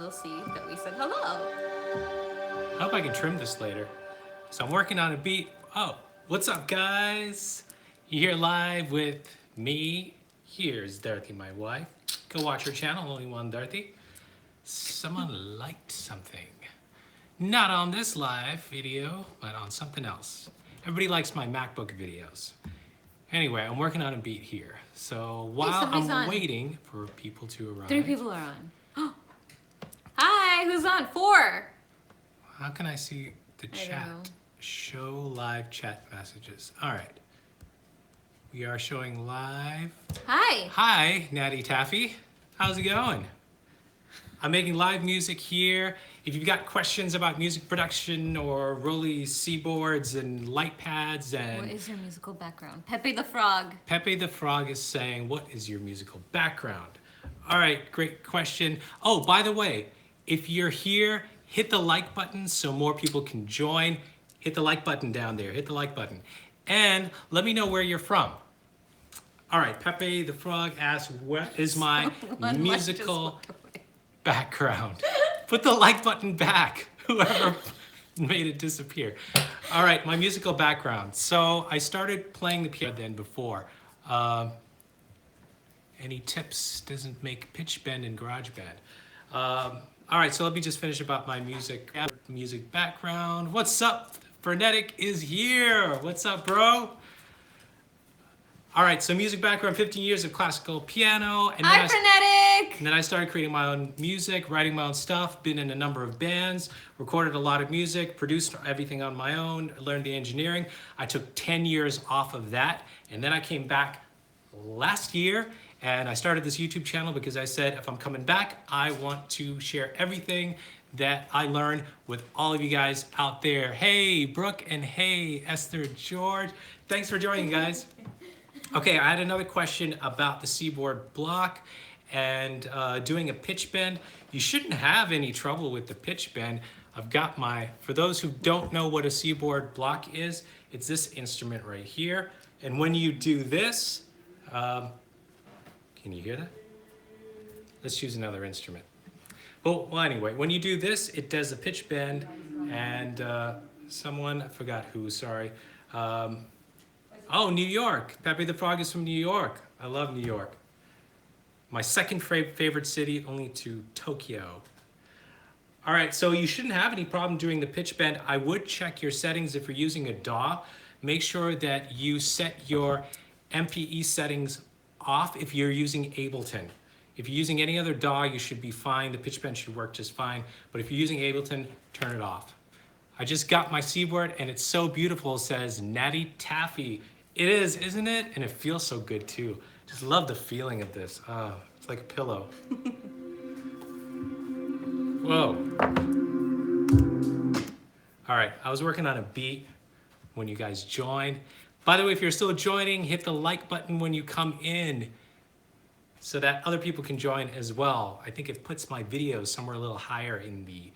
they'll see that we said hello. I hope I can trim this later. So I'm working on a beat. Oh, what's up, guys? You're here live with me. Here's Dorothy, my wife. Go watch her channel, only one Dorothy. Someone liked something. Not on this live video, but on something else. Everybody likes my MacBook videos. Anyway, I'm working on a beat here. So while somebody's I'm on. waiting for people to arrive. 3 people are on. Hi, who's on? 4. How can I see the I don't know. chat? Show live chat messages. All right. We are showing live. Hi. Hi, Natty Taffy. How's it going? I'm making live music here. If you've got questions about music production or Rolly Seaboards and Lightpads and... What is your musical background? Pepe the Frog. Pepe the Frog is saying, what is your musical background? All right, great question. Oh, by the way, if you're here, hit the like button so more people can join. Hit the like button down there, hit the like button. And let me know where you're from. All right, Pepe the Frog asks, what is my musical background? Put the like button back, whoever made it disappear. All right, my musical background. So I started playing the piano then before. Any tips? Doesn't make pitch bend in GarageBand. All right, so let me just finish about my music background. What's up? Frenetic is here. What's up, bro? All right, so music background, 15 years of classical piano. And Hi, Frenetic! and then I started creating my own music, writing my own stuff, been in a number of bands, recorded a lot of music, produced everything on my own, learned the engineering. I took 10 years off of that, and then I came back last year, and I started this YouTube channel because I said, if I'm coming back, I want to share everything that I learned with all of you guys out there. Hey, Brooke, and hey, Esther George. Thanks for joining, guys. Okay, I had another question about the Seaboard block and doing a pitch bend. You shouldn't have any trouble with the pitch bend. I've got for those who don't know what a Seaboard block is, it's this instrument right here. And when you do this, can you hear that? Let's choose another instrument. Well, anyway, when you do this, it does a pitch bend, and someone, I forgot who, sorry. Oh, New York. Pepe the Frog is from New York. I love New York. My second favorite city, only to Tokyo. All right, so you shouldn't have any problem doing the pitch bend. I would check your settings if you're using a DAW. Make sure that you set your MPE settings off if you're using Ableton. If you're using any other DAW, you should be fine. The pitch bend should work just fine. But if you're using Ableton, turn it off. I just got my Seaboard, and it's so beautiful. It says Natty Taffy. It is, isn't it? And it feels so good, too. Just love the feeling of this. It's like a pillow. Whoa. All right, I was working on a beat when you guys joined. By the way, if you're still joining, hit the like button when you come in so that other people can join as well. I think it puts my videos somewhere a little higher in the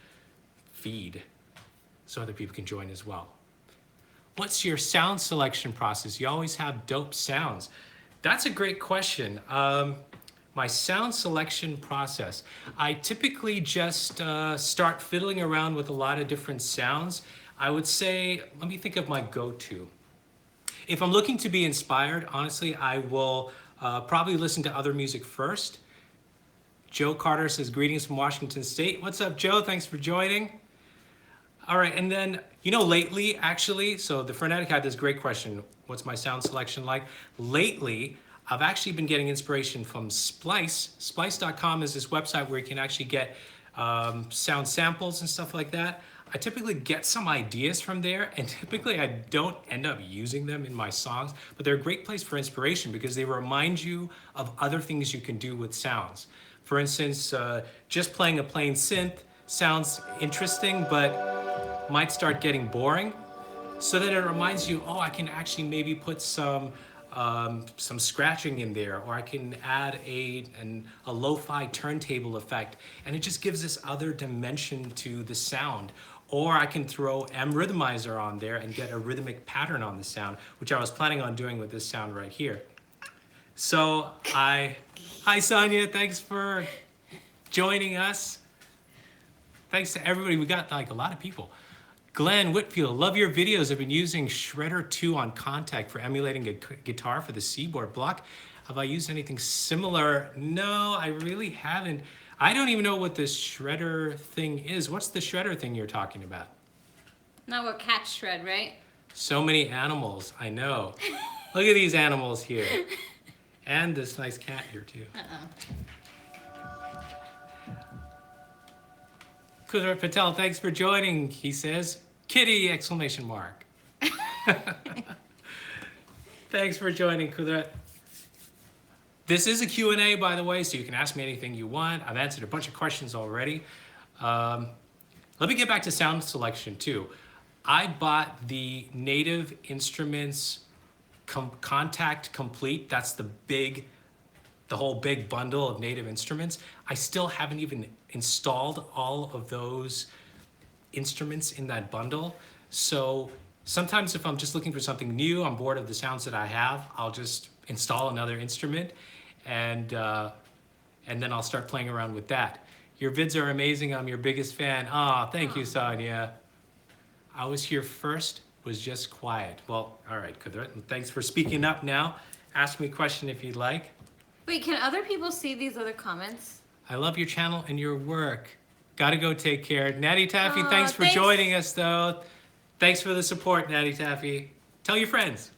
feed so other people can join as well. What's your sound selection process? You always have dope sounds. That's a great question. My sound selection process. I typically just start fiddling around with a lot of different sounds. I would say, let me think of my go-to. If I'm looking to be inspired, honestly, I will probably listen to other music first. Joe Carter says, greetings from Washington State. What's up, Joe? Thanks for joining. All right, and then, lately, actually, so the Frenetic had this great question, what's my sound selection like? Lately, I've actually been getting inspiration from Splice. Splice.com is this website where you can actually get sound samples and stuff like that. I typically get some ideas from there, and typically I don't end up using them in my songs, but they're a great place for inspiration because they remind you of other things you can do with sounds. For instance, just playing a plain synth sounds interesting, but might start getting boring. So then it reminds you, oh, I can actually maybe put some scratching in there, or I can add a lo-fi turntable effect, and it just gives this other dimension to the sound. Or I can throw M-Rhythmizer on there and get a rhythmic pattern on the sound, which I was planning on doing with this sound right here. So hi Sonia, thanks for joining us. Thanks to everybody. We got like a lot of people. Glenn Whitfield, love your videos. I've been using Shredder 2 on Kontakt for emulating a guitar for the Seaboard block. Have I used anything similar? No, I really haven't. I don't even know what this Shredder thing is. What's the Shredder thing you're talking about? Not what cats shred, right? So many animals, I know. Look at these animals here. And this nice cat here too. Kudrat Patel, thanks for joining, he says. Kitty, exclamation mark. Thanks for joining, Kudrat. This is a Q&A, by the way, so you can ask me anything you want. I've answered a bunch of questions already. Let me get back to sound selection too. I bought the Native Instruments Kontakt Complete. That's the whole big bundle of Native Instruments. I still haven't even installed all of those instruments in that bundle. So sometimes if I'm just looking for something new, I'm bored of the sounds that I have, I'll just install another instrument and then I'll start playing around with that. Your vids are amazing. I'm your biggest fan. Ah, thank you, Sonia. I was here first, was just quiet. Well, all right, Kudrat. Thanks for speaking up now. Ask me a question if you'd like. Wait, can other people see these other comments? I love your channel and your work. Gotta go take care. Natty Taffy, Aw, thanks for thanks. joining us though. Thanks for the support, Natty Taffy. Tell your friends.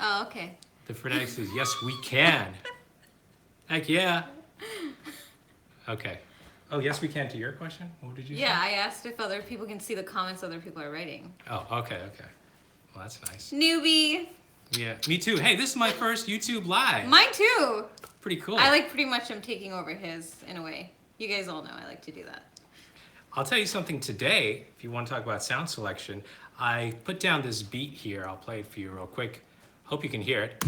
Oh, okay. The Frenetic says, yes, we can. Heck yeah. Okay. Oh, yes, we can to your question? What did you say? Yeah, I asked if other people can see the comments other people are writing. Oh, okay. Well, that's nice. Newbie. Yeah, me too. Hey, this is my first YouTube live. Mine too. Pretty cool. I like pretty much am taking over his in a way. You guys all know I like to do that. I'll tell you something today, if you want to talk about sound selection. I put down this beat here. I'll play it for you real quick. Hope you can hear it.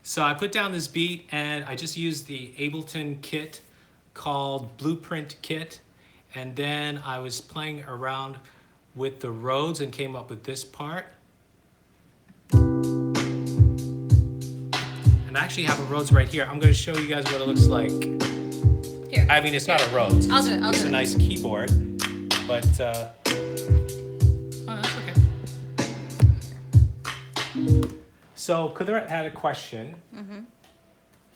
So I put down this beat and I just used the Ableton kit called Blueprint Kit. And then I was playing around with the Rhodes and came up with this part. And I actually have a Rhodes right here. I'm going to show you guys what it looks like. Here. I mean, it's not a Rhodes. I'll do it. It's a nice keyboard, but oh, that's okay. So Kudrat had a question.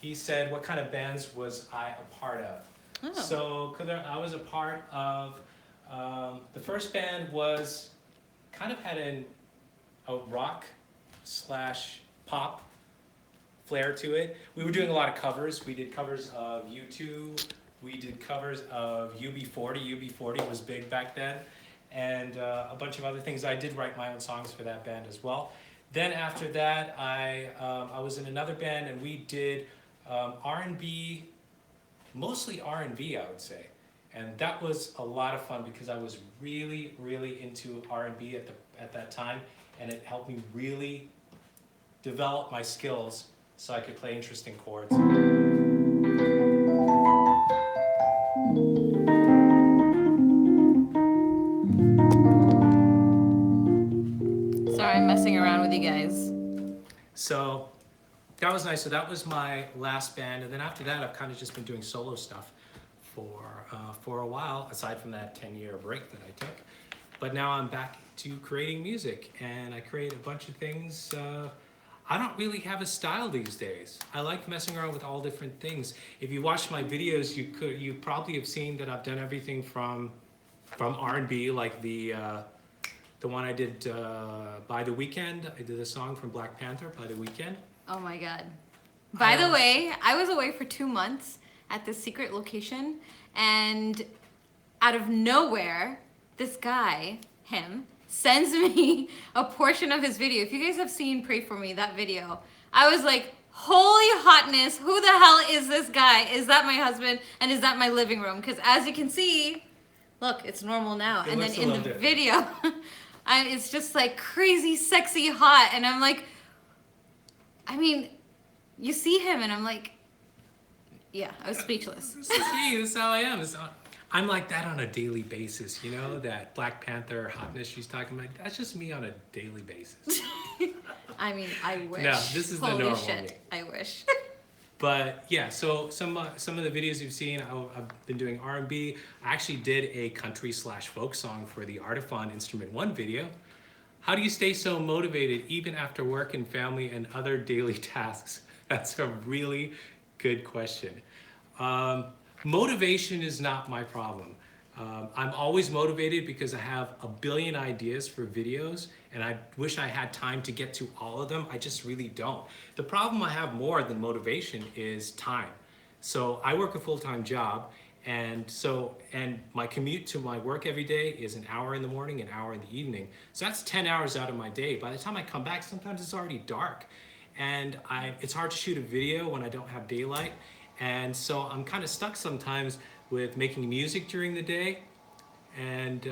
He said, what kind of bands was I a part of? Oh. So Kudrat, I was a part of, the first band was, kind of had a rock / pop flair to it. We were doing a lot of covers. We did covers of U2. We did covers of UB40. UB40 was big back then. And a bunch of other things. I did write my own songs for that band as well. Then after that, I was in another band and we did R&B, mostly R&B, I would say. And that was a lot of fun because I was really, really into R&B at that time. And it helped me really develop my skills so I could play interesting chords. Sorry, I'm messing around with you guys. So that was nice. So that was my last band. And then after that, I've kind of just been doing solo stuff for a while, aside from that 10-year break that I took. But now I'm back to creating music and I create a bunch of things. I don't really have a style these days. I like messing around with all different things. If you watch my videos, you probably have seen that I've done everything from R&B, like the one I did By the Weekend. I did a song from Black Panther, By the Weekend. Oh my god. By the way, I was away for 2 months at this secret location, and out of nowhere, this guy, him, sends me a portion of his video. If you guys have seen Pray For Me, that video, I was like, holy hotness, who the hell is this guy? Is that my husband? And is that my living room? Because as you can see, look, it's normal now. And then in the video, it's just like crazy, sexy, hot. And I'm like, I mean, you see him and I'm like, yeah, I was speechless. This is me, this is how I am. I'm like that on a daily basis, you know, that Black Panther hotness she's talking about. That's just me on a daily basis. I mean, I wish. No, this is the Holy normal shit, me. I wish. But yeah, so some of the videos you've seen, I've been doing R&B. I actually did a country/folk song for the Artiphon Instrument 1 video. How do you stay so motivated even after work and family and other daily tasks? That's a really good question. Motivation is not my problem. I'm always motivated because I have a billion ideas for videos and I wish I had time to get to all of them. I just really don't. The problem I have more than motivation is time. So I work a full-time job and my commute to my work every day is an hour in the morning, an hour in the evening. So that's 10 hours out of my day. By the time I come back, sometimes it's already dark. And it's hard to shoot a video when I don't have daylight. And so I'm kind of stuck sometimes with making music during the day, and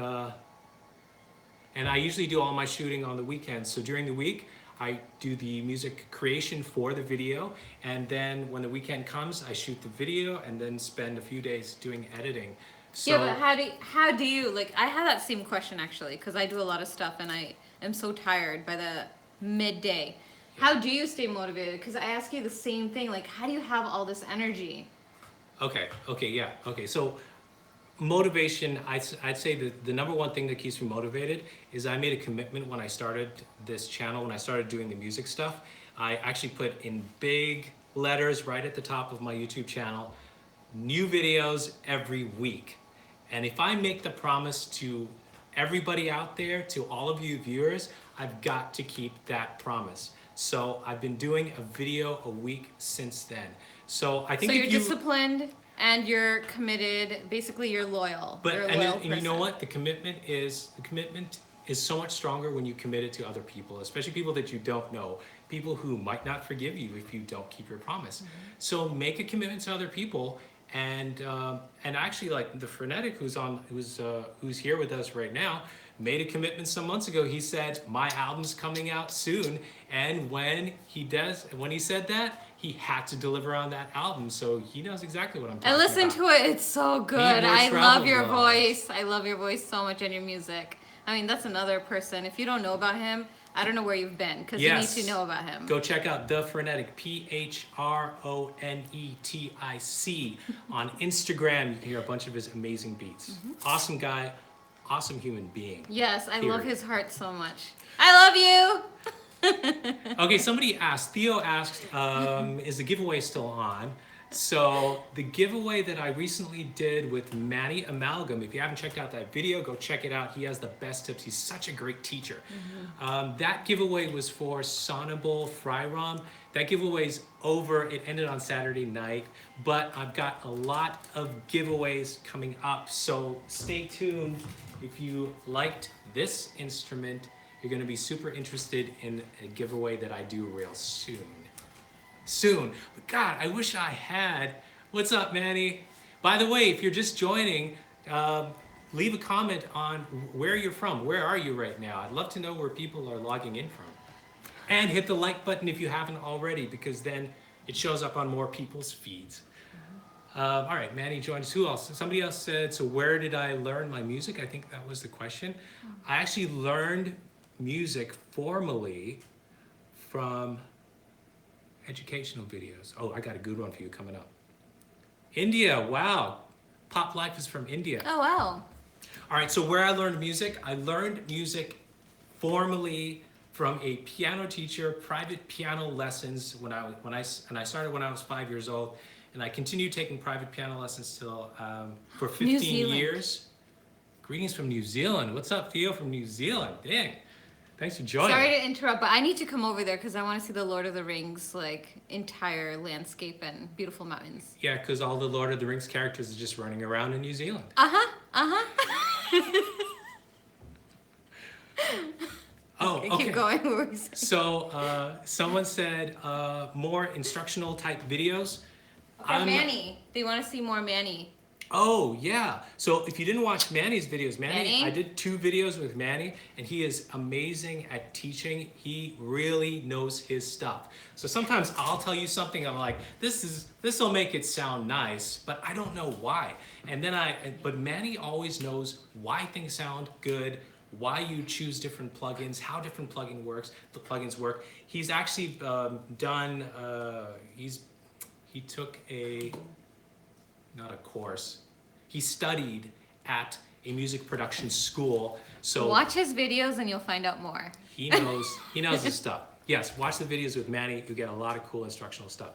I usually do all my shooting on the weekends. So during the week, I do the music creation for the video, and then when the weekend comes, I shoot the video and then spend a few days doing editing. So, yeah, but how do you, like, I have that same question actually, because I do a lot of stuff and I am so tired by the midday. How do you stay motivated? Because I ask you the same thing, like, how do you have all this energy? Okay. So motivation, I'd say that the number one thing that keeps me motivated is I made a commitment when I started this channel, when I started doing the music stuff. I actually put in big letters right at the top of my YouTube channel, new videos every week. And if I make the promise to everybody out there, to all of you viewers, I've got to keep that promise. So I've been doing a video a week since then. So I think so you're disciplined and you're committed. Basically, you're loyal. But you're a and, loyal and you know what? The commitment is so much stronger when you commit it to other people, especially people that you don't know, people who might not forgive you if you don't keep your promise. Mm-hmm. So make a commitment to other people, and actually, like the Frenetic who's here with us right now, made a commitment some months ago. He said, my album's coming out soon. And when he said that, he had to deliver on that album. So he knows exactly what I'm talking about. I listen to it. It's so good. I love your voice. I love your voice so much and your music. I mean, that's another person. If you don't know about him, I don't know where you've been, because you need to know about him. Go check out The Frenetic, Phronetic, on Instagram. You can hear a bunch of his amazing beats. Mm-hmm. Awesome guy. Awesome human being. Yes, I love his heart so much. I love you. Okay, Theo asked, is the giveaway still on? So the giveaway that I recently did with Manny Amalgam, if you haven't checked out that video, go check it out. He has the best tips. He's such a great teacher. Mm-hmm. That giveaway was for Sonable Fryrom. That giveaway's over. It ended on Saturday night, but I've got a lot of giveaways coming up. So stay tuned. If you liked this instrument, you're going to be super interested in a giveaway that I do real soon. But God, I wish I had. What's up, Manny? By the way, if you're just joining, leave a comment on where you're from. Where are you right now? I'd love to know where people are logging in from. And hit the like button if you haven't already, because then it shows up on more people's feeds. All right, Manny joined us. Who else? Somebody else said, so where did I learn my music? I think that was the question. I actually learned music formally from educational videos. Oh, I got a good one for you coming up. India, wow. Pop Life is from India. Oh, wow. All right, so where I learned music formally from a piano teacher, private piano lessons when I started when I was 5 years old, and I continued taking private piano lessons till for 15 years. Greetings from New Zealand. What's up, Theo from New Zealand? Dang. Thanks for joining. Sorry to interrupt, but I need to come over there because I want to see the Lord of the Rings, like, entire landscape and beautiful mountains. Yeah, because all the Lord of the Rings characters are just running around in New Zealand. Oh, okay. Keep going. So, someone said more instructional type videos. For Manny. They want to see more Manny. Oh, yeah. So if you didn't watch Manny's videos, Manny, I did 2 videos with Manny, and he is amazing at teaching. He really knows his stuff. So sometimes I'll tell you something, I'm like, this will make it sound nice, but I don't know why. And then but Manny always knows why things sound good, why you choose different plugins, how different plugins work. He's actually done. He took not a course. He studied at a music production school. So watch his videos and you'll find out more. He knows his stuff. Yes, watch the videos with Manny. You get a lot of cool instructional stuff.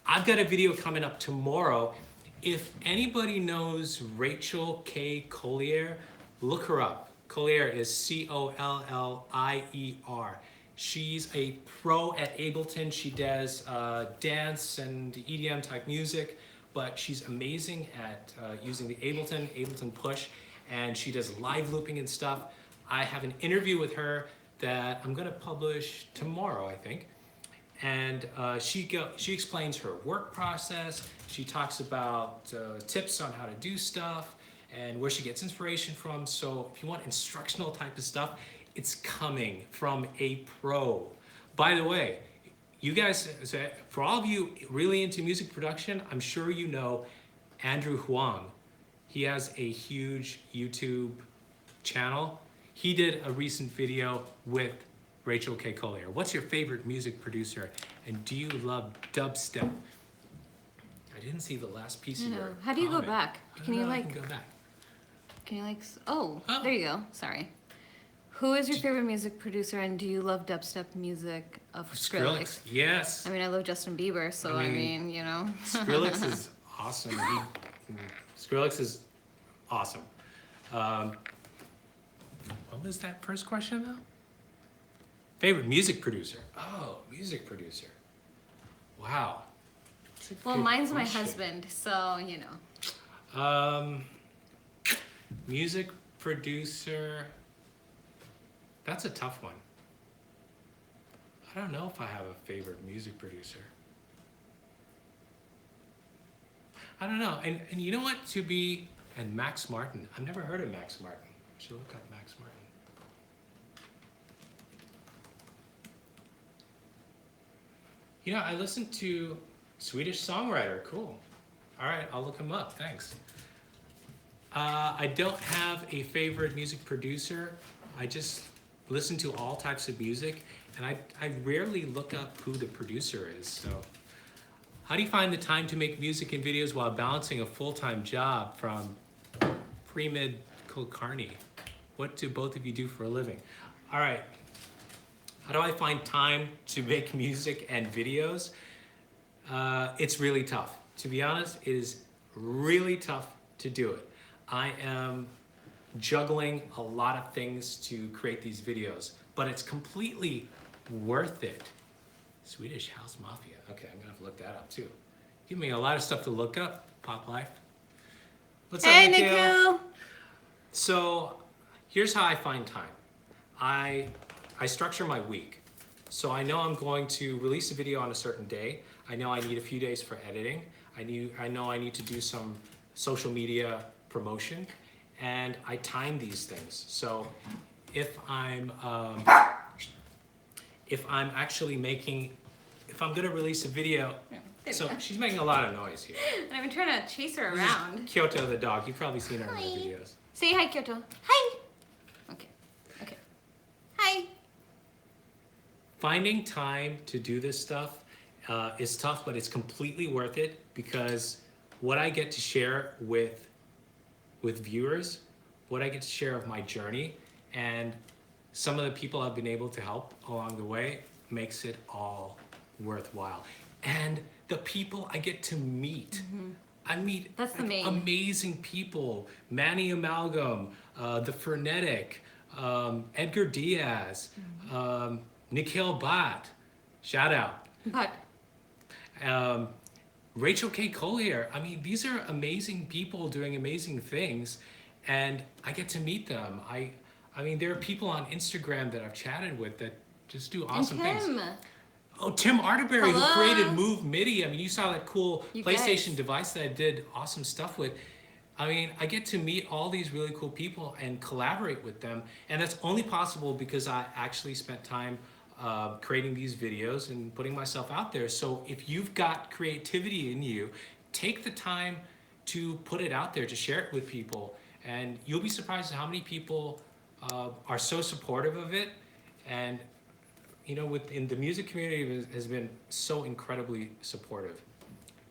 I've got a video coming up tomorrow. If anybody knows Rachel K. Collier, look her up. Collier is Collier. She's a pro at Ableton. She does dance and EDM type music, but she's amazing at using the Ableton Push, and she does live looping and stuff. I have an interview with her that I'm gonna publish tomorrow, I think. And she explains her work process. She talks about tips on how to do stuff and where she gets inspiration from. So if you want instructional type of stuff, it's coming from a pro. By the way, you guys, for all of you really into music production, I'm sure you know Andrew Huang. He has a huge YouTube channel. He did a recent video with Rachel K. Collier. What's your favorite music producer? And do you love dubstep? I didn't see the last piece of your How do you comment. go back? Can you like? Go back. Can you like? Oh, there you go. Sorry. Who is your favorite music producer, and do you love dubstep music of Skrillex? Yes. I mean, I love Justin Bieber, so I mean, you know. Skrillex is awesome. Skrillex is awesome. What was that first question though? Favorite music producer? Oh, music producer. Wow. Well, mine's my husband, so you know. Music producer. That's a tough one. I don't know if I have a favorite music producer. I don't know. And you know what? And Max Martin. I've never heard of Max Martin. I should look up Max Martin. You know, I listened to Swedish songwriter. Cool. All right, I'll look him up. Thanks. I don't have a favorite music producer. I just listen to all types of music, and I rarely look up who the producer is. So, how do you find the time to make music and videos while balancing a full-time job? From Pre-Mid Kulkarni. What do both of you do for a living? All right. How do I find time to make music and videos? It's really tough. To be honest, it is really tough to do it. I am juggling a lot of things to create these videos, but it's completely worth it. Swedish House Mafia. Okay, I'm gonna have to look that up too. Give me a lot of stuff to look up. Pop Life. What's up, Nikhil? So here's how I find time. I structure my week. So I know I'm going to release a video on a certain day. I know I need a few days for editing. I know I need to do some social media promotion, and I time these things. So if I'm gonna release a video, so she's making a lot of noise here. And I've been trying to chase her around. Kyoto the dog. You've probably seen her in the videos. Say hi, Kyoto. Hi. Okay. Hi. Finding time to do this stuff is tough, but it's completely worth it, because what I get to share with viewers, what I get to share of my journey, and some of the people I've been able to help along the way makes it all worthwhile. And the people I get to meet. I meet amazing people. Manny Amalgam, The Frenetic, Edgar Diaz, Nikhil Bhatt, shout out. Rachel K. Collier. I mean, these are amazing people doing amazing things, and I get to meet them. I mean, there are people on Instagram that I've chatted with that just do awesome things. Oh, Tim Arterberry, who created Move Midi. I mean, you saw that cool PlayStation device that I did awesome stuff with. I mean, I get to meet all these really cool people and collaborate with them, and that's only possible because I actually spent time creating these videos and putting myself out there. So if you've got creativity in you, take the time to put it out there, to share it with people, and you'll be surprised at how many people are so supportive of it, and you know, within the music community has been so incredibly supportive.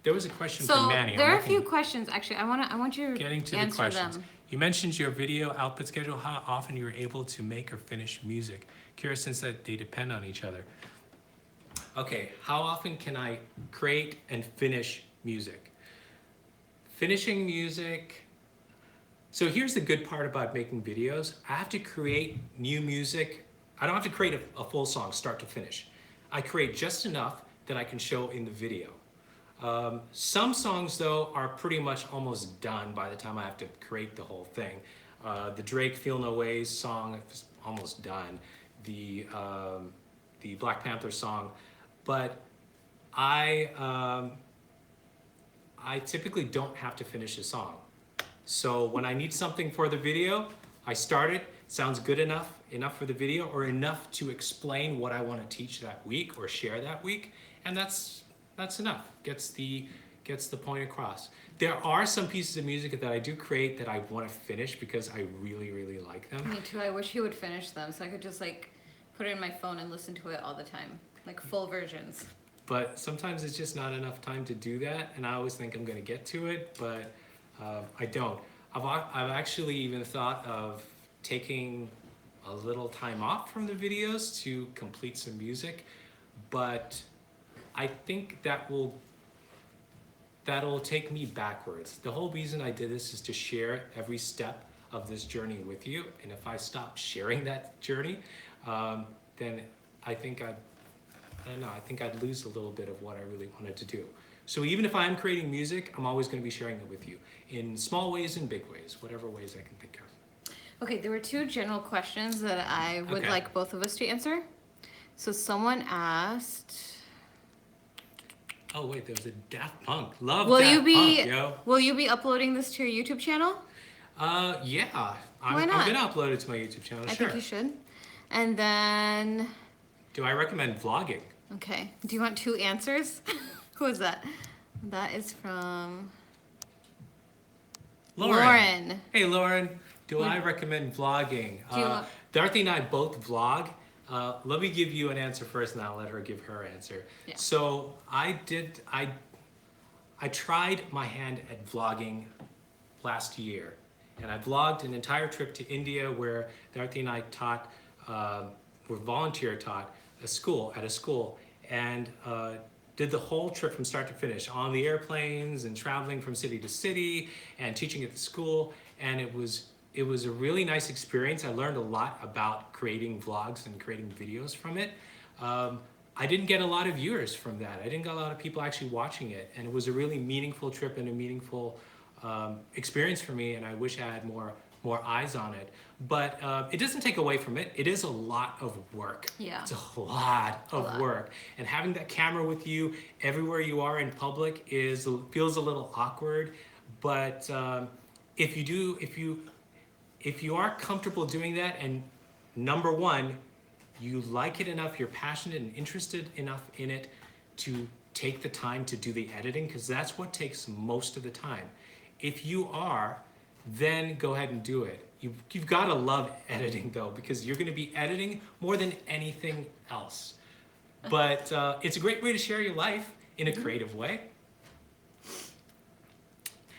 There was a question from So Manny. there I'm are a looking- few questions actually. I want you to Getting to the answer questions. them. You mentioned your video output schedule, how often you're able to make or finish music. Curious since that they depend on each other. Okay, how often can I create and finish music? Finishing music, so here's the good part about making videos. I have to create new music. I don't have to create a full song start to finish. I create just enough that I can show in the video. Some songs though are pretty much almost done by the time I have to create the whole thing. The Drake Feel No Ways song is almost done. The Black Panther song, but I typically don't have to finish a song. So when I need something for the video, I start it, sounds good enough for the video, or enough to explain what I want to teach that week or share that week, and that's enough. Gets the point across. There are some pieces of music that I do create that I want to finish because I really, really like them. Me too. I wish he would finish them so I could just like put it in my phone and listen to it all the time, like full versions. But sometimes it's just not enough time to do that, and I always think I'm going to get to it, but I don't. I've actually even thought of taking a little time off from the videos to complete some music, but I think that'll take me backwards. The whole reason I did this is to share every step of this journey with you, and if I stop sharing that journey, then I think I'd lose a little bit of what I really wanted to do. So even if I'm creating music, I'm always going to be sharing it with you in small ways and big ways, whatever ways I can think of. Okay, there were two general questions that I would Okay. like both of us to answer. So someone asked, Oh wait, there was a Daft Punk. Love will Daft you be Punk, yo. will you be uploading this to your YouTube channel? Yeah. Why I'm not? gonna upload it to my YouTube channel. I Sure. think you should. And then, Do I recommend vlogging? okay, do you want two answers? Who is that? That is from Lauren. Hey Lauren, do I recommend vlogging? Do you want- Dorothy and I both vlog. Let me give you an answer first, and I'll let her give her answer. Yeah. So I tried my hand at vlogging last year, and I vlogged an entire trip to India where Dorothy and I taught, were volunteer taught at a school, and did the whole trip from start to finish on the airplanes and traveling from city to city and teaching at the school, and it was a really nice experience. I learned a lot about creating vlogs and creating videos from it. I didn't get a lot of viewers from that. I didn't get a lot of people actually watching it, and it was a really meaningful trip and a meaningful experience for me, and I wish I had more eyes on it. But it doesn't take away from it. It is a lot of work. Yeah. It's a lot of work. And having that camera with you everywhere you are in public feels a little awkward. But if you are comfortable doing that, and number one, you like it enough, you're passionate and interested enough in it to take the time to do the editing, because that's what takes most of the time. If you are, then go ahead and do it. You've got to love editing though, because you're going to be editing more than anything else. But it's a great way to share your life in a creative way.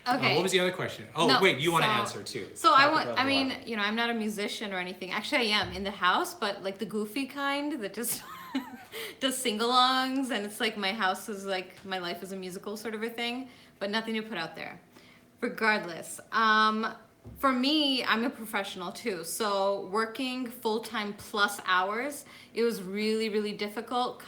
Okay. What was the other question? Oh, No, wait, you want to so- answer too. So Talk about I vlogging. mean, you know, I'm not a musician or anything. Actually, I am in the house, but like the goofy kind that just does sing-alongs, and it's like my house is like my life is a musical sort of a thing, but nothing to put out there. Regardless, for me, I'm a professional too. So working full-time plus hours, it was really, really difficult.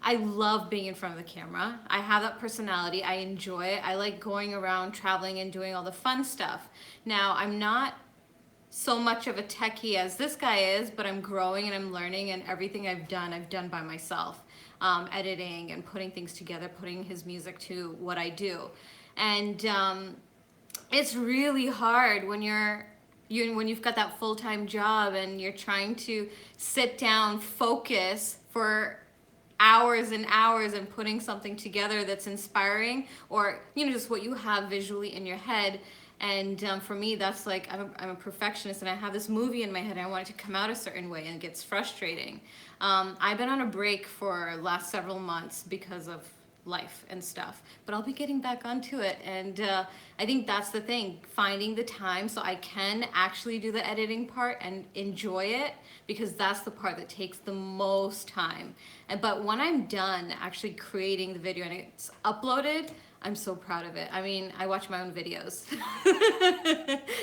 I love being in front of the camera. I have that personality. I enjoy it. I like going around, traveling, and doing all the fun stuff. Now, I'm not so much of a techie as this guy is, but I'm growing and I'm learning, and everything I've done by myself. Editing and putting things together, putting his music to what I do. And it's really hard when when you've got that full-time job and you're trying to sit down, focus for hours and hours and putting something together that's inspiring, or you know, just what you have visually in your head, And for me, that's like, I'm a perfectionist and I have this movie in my head and I want it to come out a certain way and it gets frustrating. I've been on a break for last several months because of life and stuff, but I'll be getting back onto it. And I think that's the thing, finding the time so I can actually do the editing part and enjoy it, because that's the part that takes the most time. But when I'm done actually creating the video and it's uploaded, I'm so proud of it. I mean, I watch my own videos.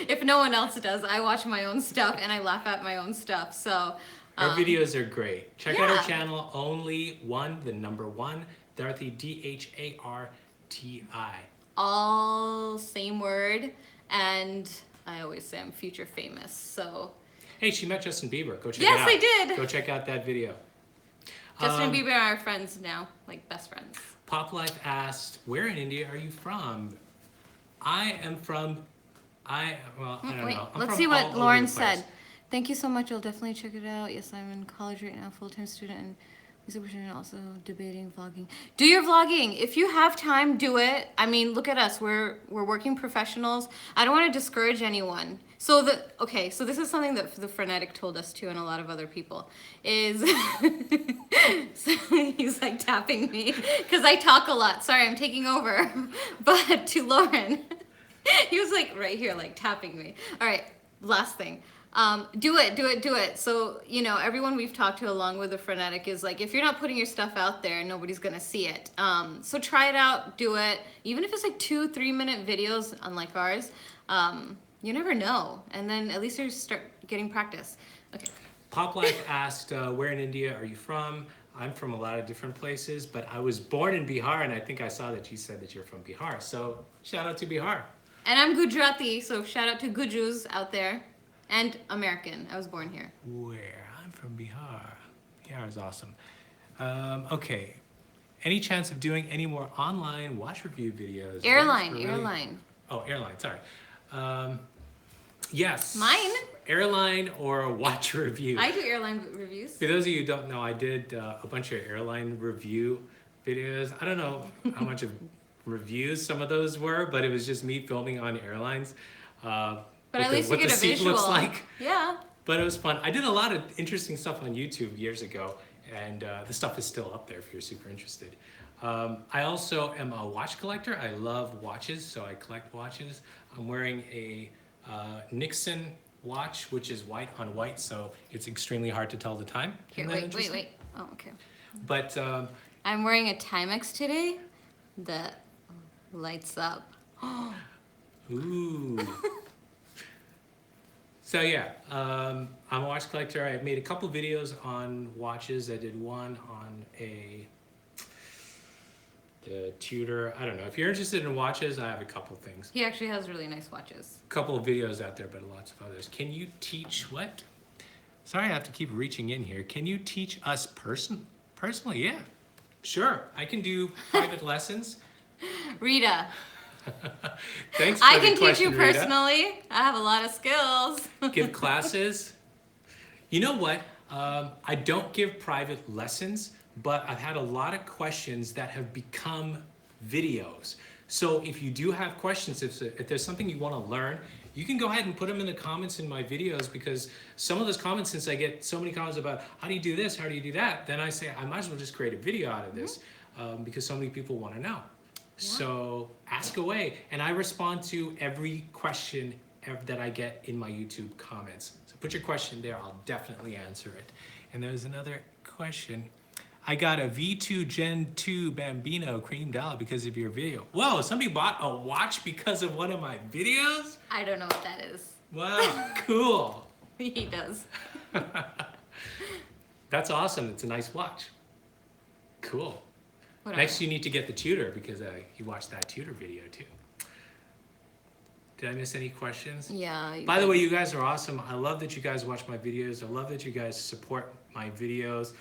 If no one else does, I watch my own stuff and I laugh at my own stuff. So Our videos are great. Check out our yeah. channel, only one, the number one, Dorothy, DHARTI. all same word, and I always say I'm future famous. So Hey, she met Justin Bieber. Go check yes, it out. I did. Go check out that video. Justin Bieber and I are friends now, like best friends. Pop Life asked, where in India are you from? I am from, I don't know. I'm Let's from see all what over Lauren the place. said. Thank you so much. I'll definitely check it out. Yes, I'm in college right now, full-time student, and music student, also debating vlogging. Do your vlogging. If you have time, do it. I mean, look at us. We're working professionals. I don't want to discourage anyone. So so this is something that the Frenetic told us too, and a lot of other people, is so he's like tapping me because I talk a lot. Sorry, I'm taking over. But to Lauren, he was like right here, like tapping me. All right, last thing. Do it. So, you know, everyone we've talked to along with the Frenetic is like, if you're not putting your stuff out there, nobody's gonna see it. So try it out, do it. Even if it's like 2-3 minute videos, unlike ours, you never know. And then at least you start getting practice. Okay. Pop Life asked, where in India are you from? I'm from a lot of different places, but I was born in Bihar, and I think I saw that you said that you're from Bihar. So shout out to Bihar. And I'm Gujarati, so shout out to Gujus out there. And American. I was born here. Where? I'm from Bihar. Bihar is awesome. Okay. Any chance of doing any more online watch review videos? Airline. Oh, airline. Sorry. Yes. Mine? Airline or watch review. I do airline reviews. For those of you who don't know, I did a bunch of airline review videos. I don't know how much of reviews some of those were, but it was just me filming on airlines. But at least you what get the a seat visual. looks like. Yeah. But it was fun. I did a lot of interesting stuff on YouTube years ago, and the stuff is still up there if you're super interested. I also am a watch collector. I love watches, so I collect watches. I'm wearing a Nixon watch, which is white on white, so it's extremely hard to tell the time. Here, wait. Oh, okay. But I'm wearing a Timex today that lights up. ooh. So yeah, I'm a watch collector. I made a couple videos on watches. I did one on the Tudor. I don't know. If you're interested in watches, I have a couple things. He actually has really nice watches. A couple of videos out there, but lots of others. Can you teach what? Sorry, I have to keep reaching in here. Can you teach us personally? Yeah, sure. I can do private lessons. Rita. Thanks for I the can teach you question, Rita. personally. I have a lot of skills. Give classes. You know what? I don't give private lessons, but I've had a lot of questions that have become videos. So if you do have questions, if there's something you want to learn, you can go ahead and put them in the comments in my videos, because some of those comments, since I get so many comments about how do you do this, how do you do that, then I say I might as well just create a video out of this because so many people want to know. So ask away, and I respond to every question that I get in my YouTube comments. So put your question there, I'll definitely answer it. And there's another question. I got a V2 Gen 2 Bambino cream doll because of your video. Whoa, somebody bought a watch because of one of my videos? I don't know what that is. Wow, cool. He does. That's awesome, it's a nice watch. Cool. Whatever. Next, you need to get the Tudor because you watched that Tudor video too. Did I miss any questions? Yeah. By the way, you guys are awesome. I love that you guys watch my videos. I love that you guys support my videos.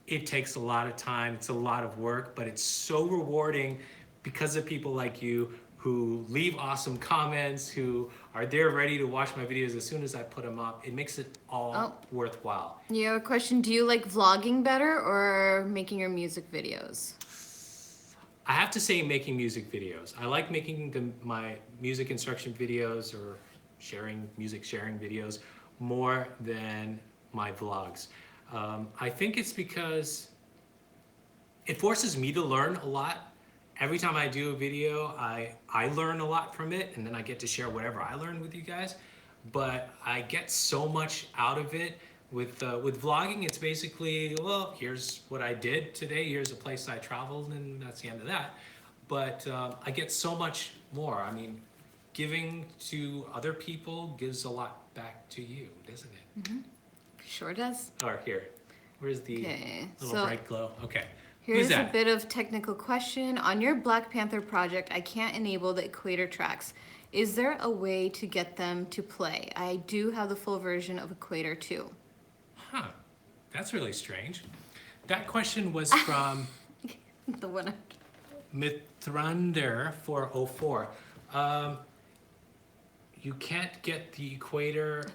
It takes a lot of time. It's a lot of work, but it's so rewarding because of people like you who leave awesome comments, who are there ready to watch my videos as soon as I put them up. It makes it all worthwhile. You have a question. Do you like vlogging better or making your music videos? I have to say making music videos. I like making my music instruction videos or music sharing videos more than my vlogs. I think it's because it forces me to learn a lot. Every time I do a video, I learn a lot from it, and then I get to share whatever I learned with you guys. But I get so much out of it. With vlogging, it's basically, well, here's what I did today, here's a place I traveled, and that's the end of that. But I get so much more. I mean, giving to other people gives a lot back to you, doesn't it? Mm-hmm. Sure does. Or here, where's the little so bright glow? Okay. Here's a bit of technical question. On your Black Panther project, I can't enable the Equator tracks. Is there a way to get them to play? I do have the full version of Equator too. Huh, that's really strange. That question was from the one Mithrander 404. You can't get the Equator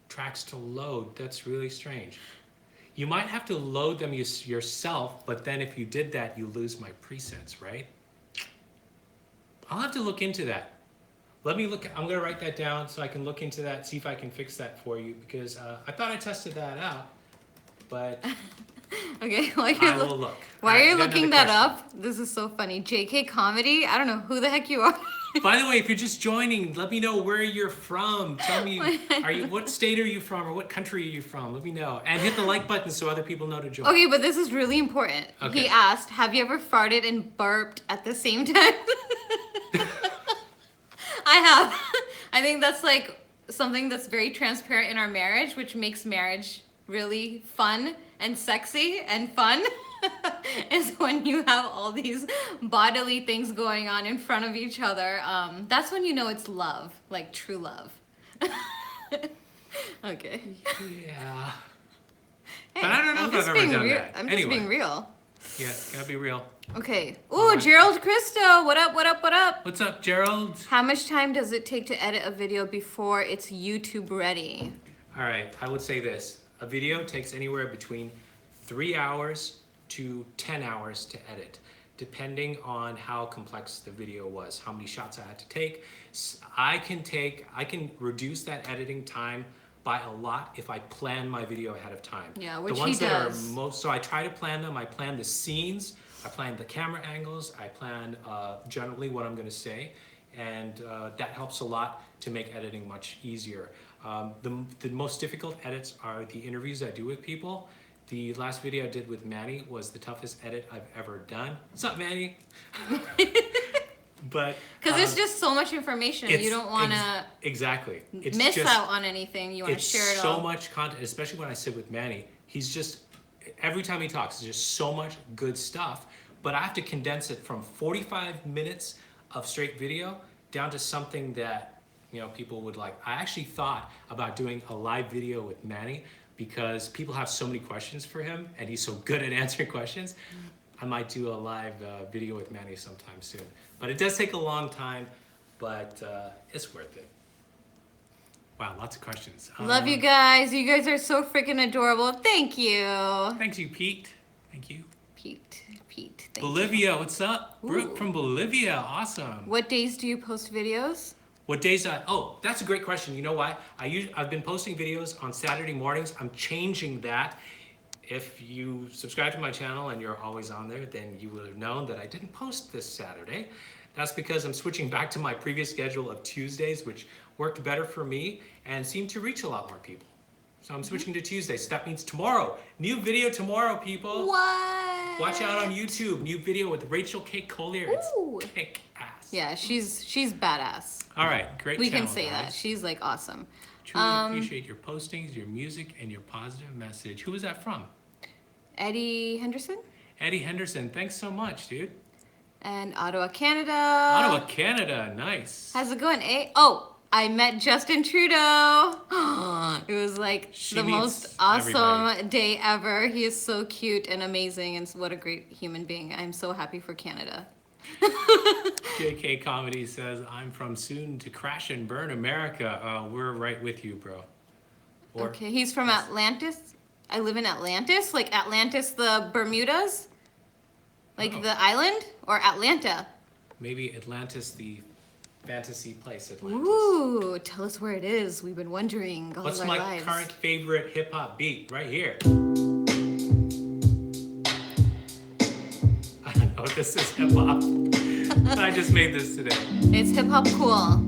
tracks to load. That's really strange. You might have to load them yourself, but then if you did that, you lose my presets, right? I'll have to look into that. Let me look. I'm going to write that down so I can look into that, see if I can fix that for you, because I thought I tested that out, but okay, I will look. Why are you looking that up? This is so funny. JK Comedy? I don't know who the heck you are. By the way, if you're just joining, let me know where you're from. Tell me, what state are you from, or what country are you from? Let me know. And hit the like button so other people know to join. Okay, but this is really important. Okay. He asked, have you ever farted and burped at the same time? I have. I think that's like something that's very transparent in our marriage, which makes marriage really fun and sexy and fun. Is when you have all these bodily things going on in front of each other. That's when you know it's love, like true love. Okay. Yeah. Hey, but I don't know if I've ever done that. I'm just being real. Yeah, gotta be real. Okay. Ooh, Gerald Christo. What up, what up, what up? What's up, Gerald? How much time does it take to edit a video before it's YouTube ready? All right, I would say this. A video takes anywhere between 3 hours to 10 hours to edit, depending on how complex the video was, how many shots I had to take. I can reduce that editing time by a lot if I plan my video ahead of time. Yeah, which the ones he that does. Are most, so I try to plan them. I plan the scenes, I plan the camera angles, I plan generally what I'm gonna say, and that helps a lot to make editing much easier. The most difficult edits are the interviews I do with people. The last video I did with Manny was the toughest edit I've ever done. What's up, Manny? But because it's just so much information, you don't want to miss out on anything. You want to share it all. So much content, especially when I sit with Manny. He's just, every time he talks, there's just so much good stuff. But I have to condense it from 45 minutes of straight video down to something that people would like. I actually thought about doing a live video with Manny, because people have so many questions for him and he's so good at answering questions. I might do a live video with Manny sometime soon. But it does take a long time, but it's worth it. Wow, lots of questions. Love you guys. You guys are so freaking adorable. Thank you. Thanks you, Pete. Thank you. Pete. Thank Bolivia, what's up? Brooke from Bolivia, awesome. What days do you post videos? What days? Oh, that's a great question. You know why? I've been posting videos on Saturday mornings. I'm changing that. If you subscribe to my channel and you're always on there, then you would have known that I didn't post this Saturday. That's because I'm switching back to my previous schedule of Tuesdays, which worked better for me and seemed to reach a lot more people. So I'm switching to Tuesdays. So that means tomorrow. New video tomorrow, people. What? Watch out on YouTube. New video with Rachel K. Collier. Ooh. It's kick-ass. Yeah, she's badass. All right, great We channel, can say guys. that. She's like awesome. Truly appreciate your postings, your music, and your positive message. Who was that from? Eddie Henderson. Eddie Henderson. Thanks so much, dude. And Ottawa, Canada. Ottawa, Canada. Nice. How's it going, eh? Oh, I met Justin Trudeau. It was like the most awesome day ever. He is so cute and amazing, and what a great human being. I'm so happy for Canada. JK Comedy says, I'm from soon to crash and burn America. We're right with you, bro. Okay, he's from Atlantis. I live in Atlantis, like Atlantis, the Bermudas. Like Oh. the island or Atlanta? Maybe Atlantis, the fantasy place Atlantis. Ooh, tell us where it is. We've been wondering all What's our my lives. current favorite hip hop beat? Right here. I don't know if this is hip hop. I just made this today. It's hip hop cool.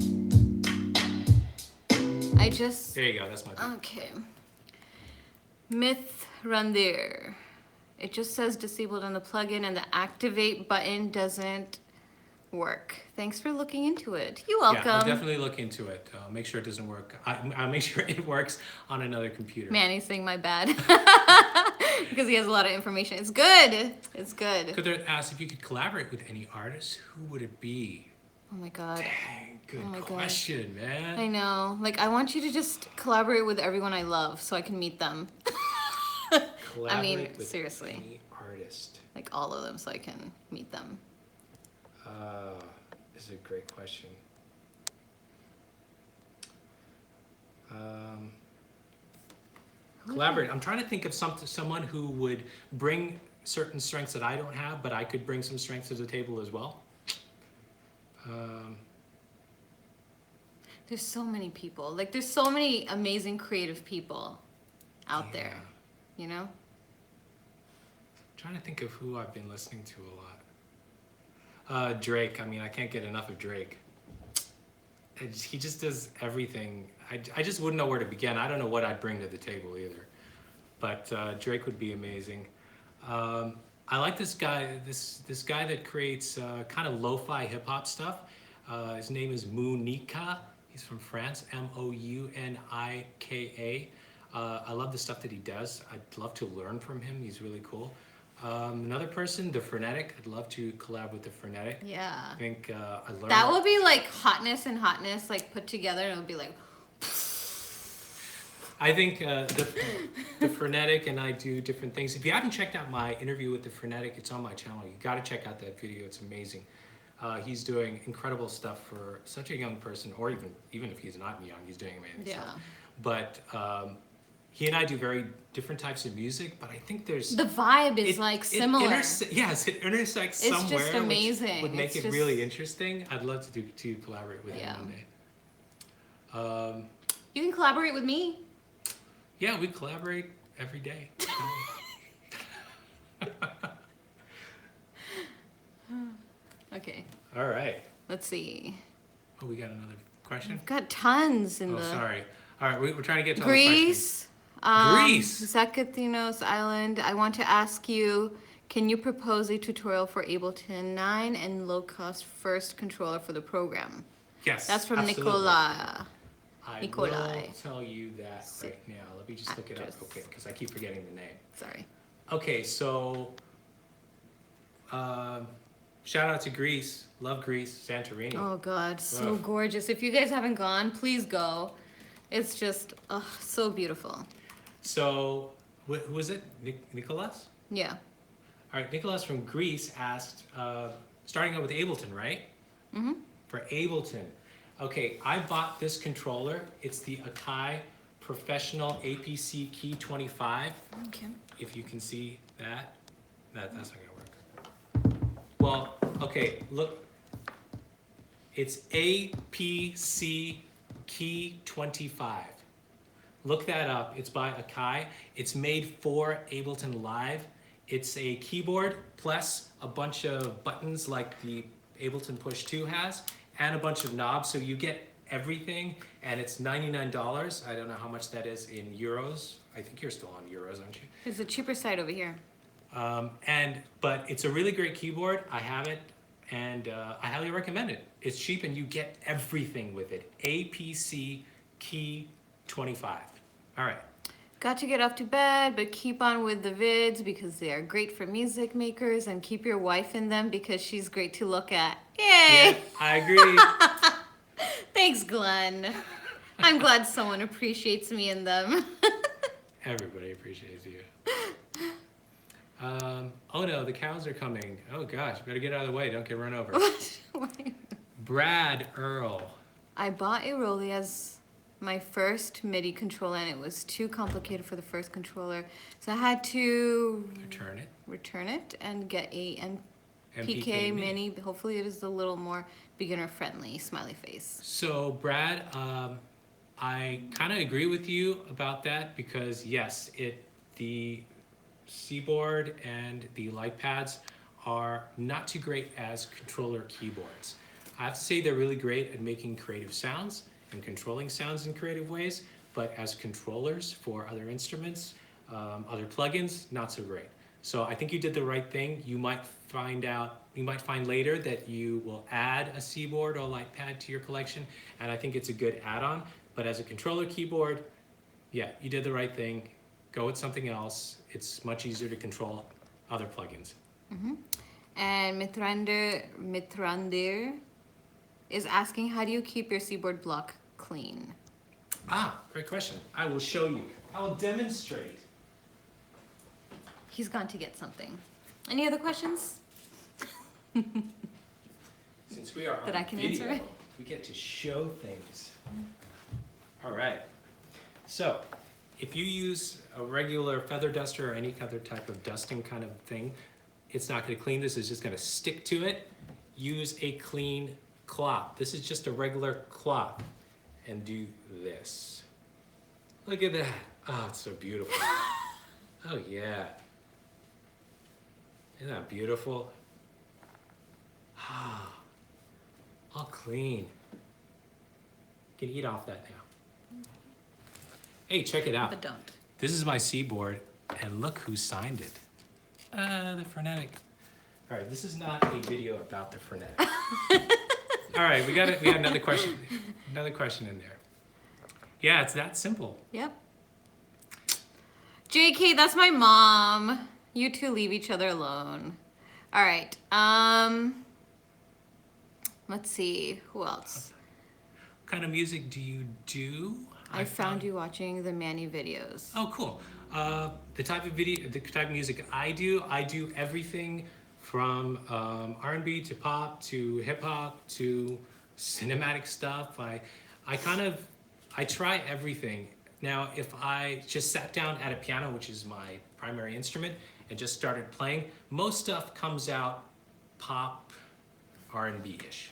I just. There you go. That's my beat. Okay. Myth Randir. It just says disabled on the plugin and the activate button doesn't work. Thanks for looking into it. You're welcome. Yeah, I'll definitely look into it. Make sure it doesn't work. I'll make sure it works on another computer. Manny's saying my bad. Because he has a lot of information. It's good. It's good. Could there ask if you could collaborate with any artist? Who would it be? Oh my god. Dang, good Oh my God. question, man. I know. Like, I want you to just collaborate with everyone I love so I can meet them. Collaborate with seriously. any artist. Like, all of them so I can meet them. This is a great question. Collaborate. I'm trying to think of someone who would bring certain strengths that I don't have, but I could bring some strengths to the table as well. There's so many people. Like, there's so many amazing creative people out there. You know? Trying to think of who I've been listening to a lot. Drake. I mean, I can't get enough of Drake. He just does everything. I just wouldn't know where to begin. I don't know what I'd bring to the table either. But Drake would be amazing. I like this guy. This guy that creates kind of lo-fi hip hop stuff. His name is Mounika. He's from France. Mounika. I love the stuff that he does. I'd love to learn from him. He's really cool. Another person, the Frenetic. I'd love to collab with the Frenetic. Yeah. I think I learned. That would be like hotness and hotness, like, put together, and it would be like. I think the Frenetic and I do different things. If you haven't checked out my interview with the Frenetic, it's on my channel. You got to check out that video. It's amazing. He's doing incredible stuff for such a young person, or even if he's not young, he's doing amazing stuff. But he and I do very different types of music, but I think there's The vibe is like similar. Yes, it intersects It's somewhere. just amazing. Which would make It's it just- really interesting. I'd love to collaborate with him one day. You can collaborate with me. Yeah, we collaborate every day. Okay, All right. let's see. Oh, we got another question? I've got tons in Oh, the sorry. All right, we're trying to get to all the questions. Greece. Greece. Zakathinos Island. I want to ask you, can you propose a tutorial for Ableton 9 and low-cost first controller for the program? Yes, That's from absolutely. Nicola. I Nikolai. will tell you that right now. Let me just look it up Actress. real quick because I keep forgetting the name. Sorry. Okay, so shout out to Greece. Love Greece, Santorini. Oh God, so Ugh. gorgeous. If you guys haven't gone, please go. It's just, so beautiful. So, who was it? Nicholas? Yeah. All right, Nicholas from Greece asked, starting out with Ableton, right? Mm-hmm. For Ableton. Okay, I bought this controller. It's the Akai Professional APC Key 25. Okay. If you can see that. That's not gonna work. Well, okay, look. It's APC Key 25. Look that up. It's by Akai. It's made for Ableton Live. It's a keyboard plus a bunch of buttons like the Ableton Push 2 has, and a bunch of knobs. So you get everything, and it's $99. I don't know how much that is in euros. I think you're still on euros, aren't you? There's a cheaper side over here. But it's a really great keyboard. I have it, and I highly recommend it. It's cheap, and you get everything with it. APC Key 25. All right. Got to get off to bed, but keep on with the vids because they are great for music makers, and keep your wife in them because she's great to look at. Yay! Yeah, I agree. Thanks, Glenn. I'm glad someone appreciates me in them. Everybody appreciates you. Oh no, the cows are coming. Oh gosh, better get out of the way. Don't get run over. Brad Earl. I bought a Rolly as my first MIDI controller, and it was too complicated for the first controller, so I had to Return it. return it and get a PK Mini. Hopefully it is a little more beginner friendly. Smiley face. So Brad, I kind of agree with you about that because yes, the Seaboard and the Lightpads are not too great as controller keyboards. I have to say they're really great at making creative sounds and controlling sounds in creative ways, but as controllers for other instruments, other plugins, not so great. So I think you did the right thing. You might find later that you will add a Seaboard or Lightpad to your collection, and I think it's a good add-on. But as a controller keyboard, yeah, you did the right thing. Go with something else. It's much easier to control other plugins. And Mitrandir is asking, how do you keep your Seaboard block clean? Great question. I will show you. I will demonstrate. He's gone to get something. Any other questions? Since we are on That I can video, answer? we get to show things. All right. So, if you use a regular feather duster or any other type of dusting kind of thing, it's not going to clean this. It's just going to stick to it. Use a clean cloth. This is just a regular cloth. And do this. Look at that. Oh, it's so beautiful. Oh, yeah. Isn't that beautiful? Ah, all clean. You can eat off that now. Hey, check it out. But don't. This is my Seaboard, and look who signed it. The Frenetic. All right, this is not a video about the Frenetic. All right, we got another question. Another question in there. Yeah, it's that simple. Yep. JK, that's my mom. You two leave each other alone. All right. Let's see. Who else? What kind of music do you do? I found you watching the Manny videos. Oh, cool. The type of music I do everything from R&B to pop to hip hop to cinematic stuff. I try everything. Now, if I just sat down at a piano, which is my primary instrument, and just started playing, most stuff comes out pop, R&B-ish.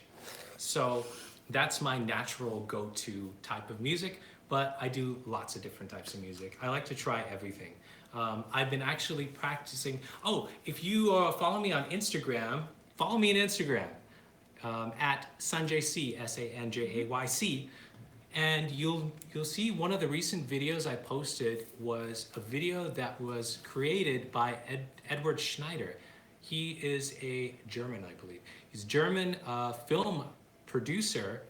So that's my natural go-to type of music, but I do lots of different types of music. I like to try everything. I've been actually practicing. Oh, if you follow me on Instagram, follow me on Instagram at Sanjay C, SANJAYC. And you'll see one of the recent videos I posted was a video that was created by Edward Schneider. He is a German, I believe. He's a German film producer,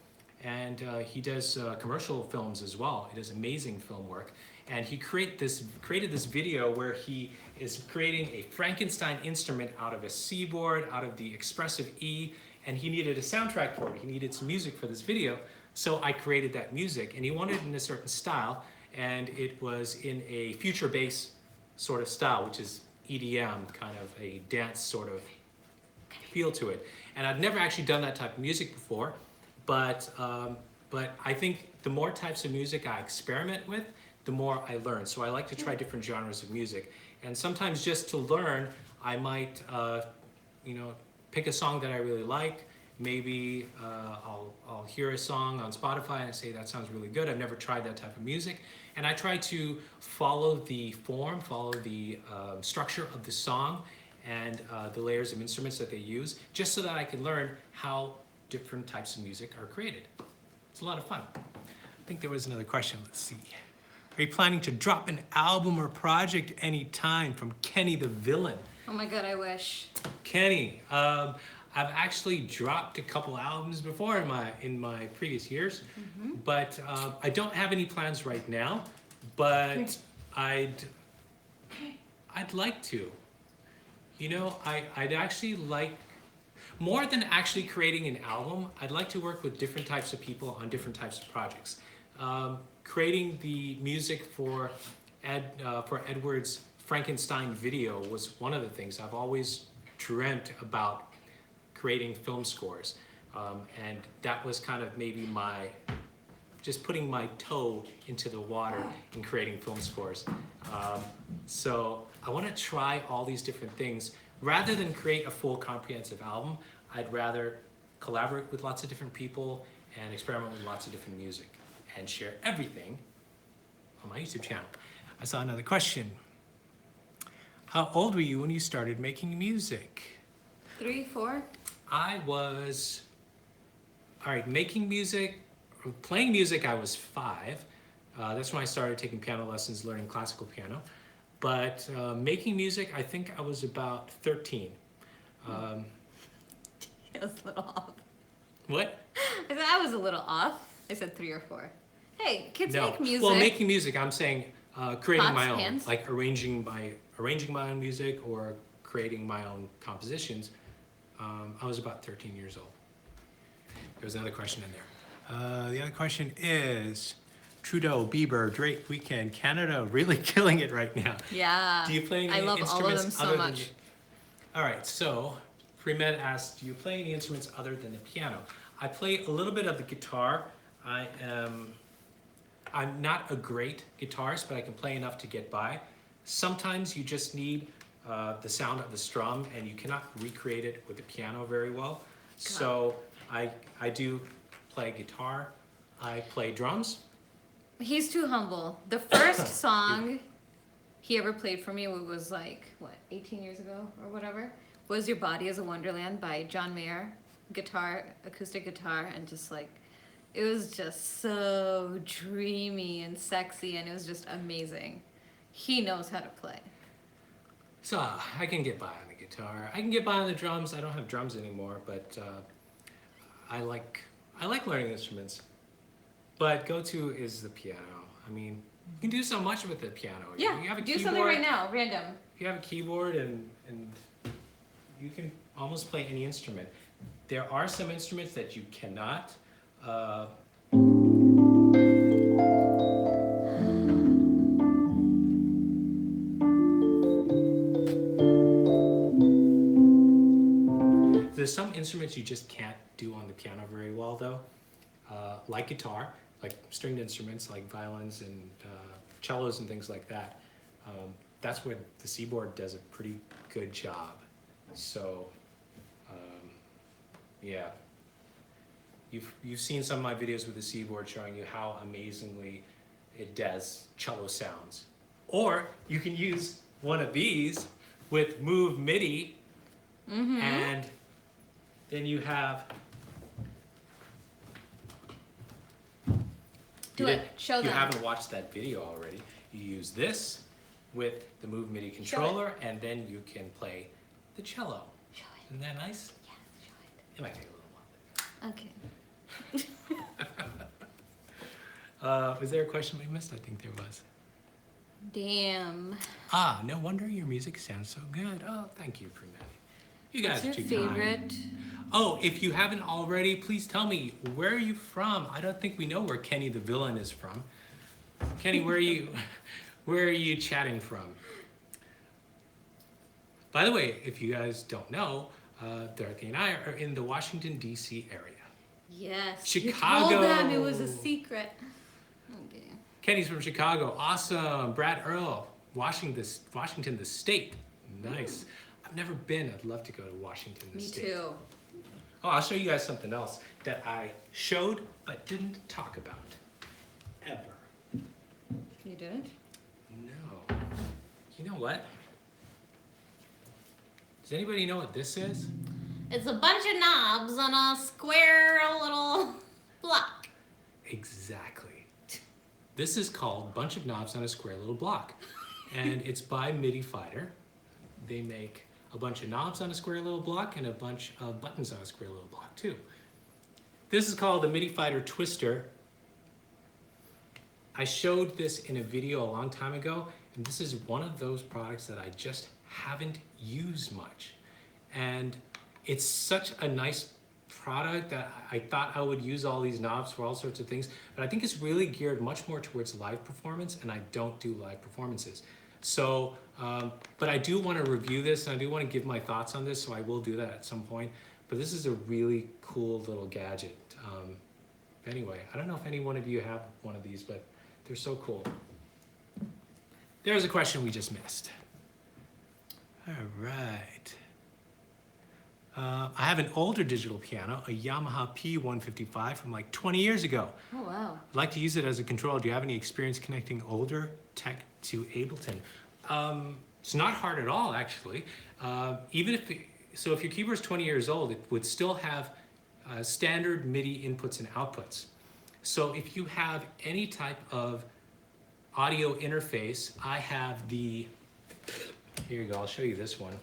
and he does commercial films as well. He does amazing film work. And he created this video where he is creating a Frankenstein instrument out of a Seaboard, out of the expressive E, and he needed a soundtrack for it. He needed some music for this video. So I created that music, and he wanted it in a certain style, and it was in a future bass sort of style, which is EDM, kind of a dance sort of feel to it. And I've never actually done that type of music before, but I think the more types of music I experiment with, the more I learn. So I like to try different genres of music, and sometimes just to learn, I might pick a song that I really like. Maybe I'll hear a song on Spotify and I say, that sounds really good. I've never tried that type of music. And I try to follow the form, follow the structure of the song and the layers of instruments that they use, just so that I can learn how different types of music are created. It's a lot of fun. I think there was another question. Let's see. Are you planning to drop an album or project anytime? From Kenny the Villain. Oh my God, I wish. Kenny, I've actually dropped a couple albums before in my previous years, but I don't have any plans right now. But I'd like to. I'd actually like, more than actually creating an album, I'd like to work with different types of people on different types of projects. Creating the music for Edward's Frankenstein video was one of the things. I've always dreamt about creating film scores, and that was kind of maybe just putting my toe into the water in creating film scores. So I want to try all these different things, rather than create a full comprehensive album, I'd rather collaborate with lots of different people and experiment with lots of different music and share everything on my YouTube channel. I saw another question. How old were you when you started making music? 3, 4? I was, all right, making music, or playing music, I was 5. That's when I started taking piano lessons, learning classical piano. But making music, I think I was about 13. It was a little off. What? I said I was a little off. I said 3 or 4. Hey, kids No. make music. Well, making music, I'm saying creating Pots, my own, pans? like arranging my own music or creating my own compositions. I was about 13 years old. There was another question in there. The other question is, Trudeau, Bieber, Drake, Weekend, Canada, really killing it right now. Yeah. Do you play any I love all of instruments them so other much. than? All right, so Premed asked, do you play any instruments other than the piano? I play a little bit of the guitar. I'm not a great guitarist, but I can play enough to get by. Sometimes you just need the sound of the strum, and you cannot recreate it with the piano very well. So I do play guitar. I play drums. He's too humble. The first song he ever played for me was like, what, 18 years ago or whatever, was Your Body is a Wonderland by John Mayer. Guitar, acoustic guitar, and just like, it was just so dreamy and sexy, and it was just amazing. He knows how to play. So I can get by on the guitar. I can get by on the drums. I don't have drums anymore, but I like learning instruments. But go-to is the piano. I mean, you can do so much with the piano. Yeah, you have a do keyboard, something right now, random. You have a keyboard and you can almost play any instrument. There are some instruments that you cannot. There's some instruments you just can't do on the piano very well, though, like guitar, like stringed instruments like violins and cellos and things like that. That's where the Seaboard does a pretty good job. So, yeah. You've seen some of my videos with the Seaboard showing you how amazingly it does cello sounds. Or you can use one of these with Move Midi, and then you have. Do it. Show them. You haven't watched that video already. You use this with the Move Midi controller, and then you can play the cello. Show it. Isn't that nice? Yeah, show it. It might take a little while. Okay. Was there a question we missed? I think there was. Damn. No wonder your music sounds so good. Oh, thank you, Premed. You guys What's are your too kind. favorite? Oh, if you haven't already, please tell me, where are you from? I don't think we know where Kenny the villain is from. Kenny, where are you chatting from? By the way, if you guys don't know, Dorothy and I are in the Washington, D.C. area. Yes. Chicago. You told them it was a secret. Okay. Kenny's from Chicago. Awesome. Brad Earl, Washington, the state. Nice. I've never been. I'd love to go to Washington, the Me state. too. Oh, I'll show you guys something else that I showed but didn't talk about. Ever. You didn't? No. You know what? Does anybody know what this is? It's a bunch of knobs on a square little block. Exactly. This is called Bunch of Knobs on a Square Little Block. And it's by Midi Fighter. They make a bunch of knobs on a square little block and a bunch of buttons on a square little block too. This is called the Midi Fighter Twister. I showed this in a video a long time ago, and this is one of those products that I just haven't used much. And it's such a nice product that I thought I would use all these knobs for all sorts of things, but I think it's really geared much more towards live performance, and I don't do live performances. So, but I do want to review this, and I do want to give my thoughts on this, so I will do that at some point. But this is a really cool little gadget. Anyway, I don't know if any one of you have one of these, but they're so cool. There's a question we just missed. All right. I have an older digital piano, a Yamaha P155 from like 20 years ago. Oh, wow. I'd like to use it as a controller. Do you have any experience connecting older tech to Ableton? It's not hard at all, actually. Even if if your keyboard's 20 years old, it would still have standard MIDI inputs and outputs. So if you have any type of audio interface, I have the, here you go, I'll show you this one.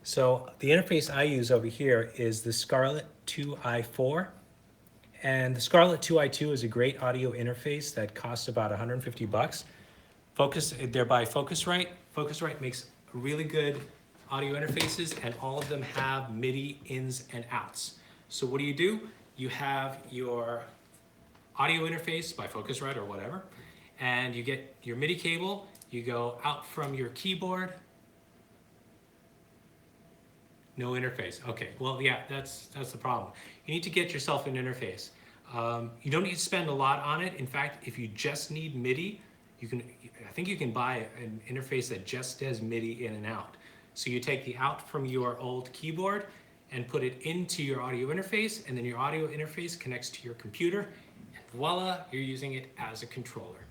So the interface I use over here is the Scarlett 2i4. And the Scarlett 2i2 is a great audio interface that costs about 150 bucks. They're by Focusrite. Focusrite makes really good audio interfaces, and all of them have MIDI ins and outs. So what do? You have your audio interface by Focusrite or whatever, and you get your MIDI cable. You go out from your keyboard. No interface. Okay, well, yeah, that's the problem. You need to get yourself an interface. You don't need to spend a lot on it. In fact, if you just need MIDI, I think you can buy an interface that just does MIDI in and out. So you take the out from your old keyboard and put it into your audio interface, and then your audio interface connects to your computer, and voila, you're using it as a controller.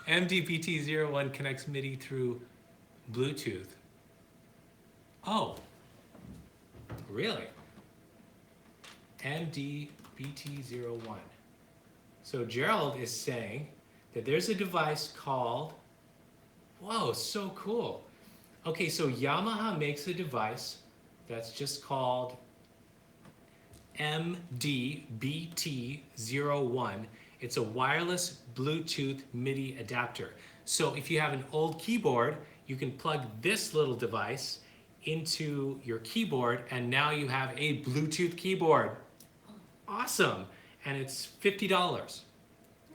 MDPT01 connects MIDI through Bluetooth. Oh, really? MDBT01. So Gerald is saying that there's a device called, whoa, so cool. Okay, so Yamaha makes a device that's just called MDBT01. It's a wireless Bluetooth MIDI adapter. So if you have an old keyboard, you can plug this little device into your keyboard, and now you have a Bluetooth keyboard. Awesome. And it's $50.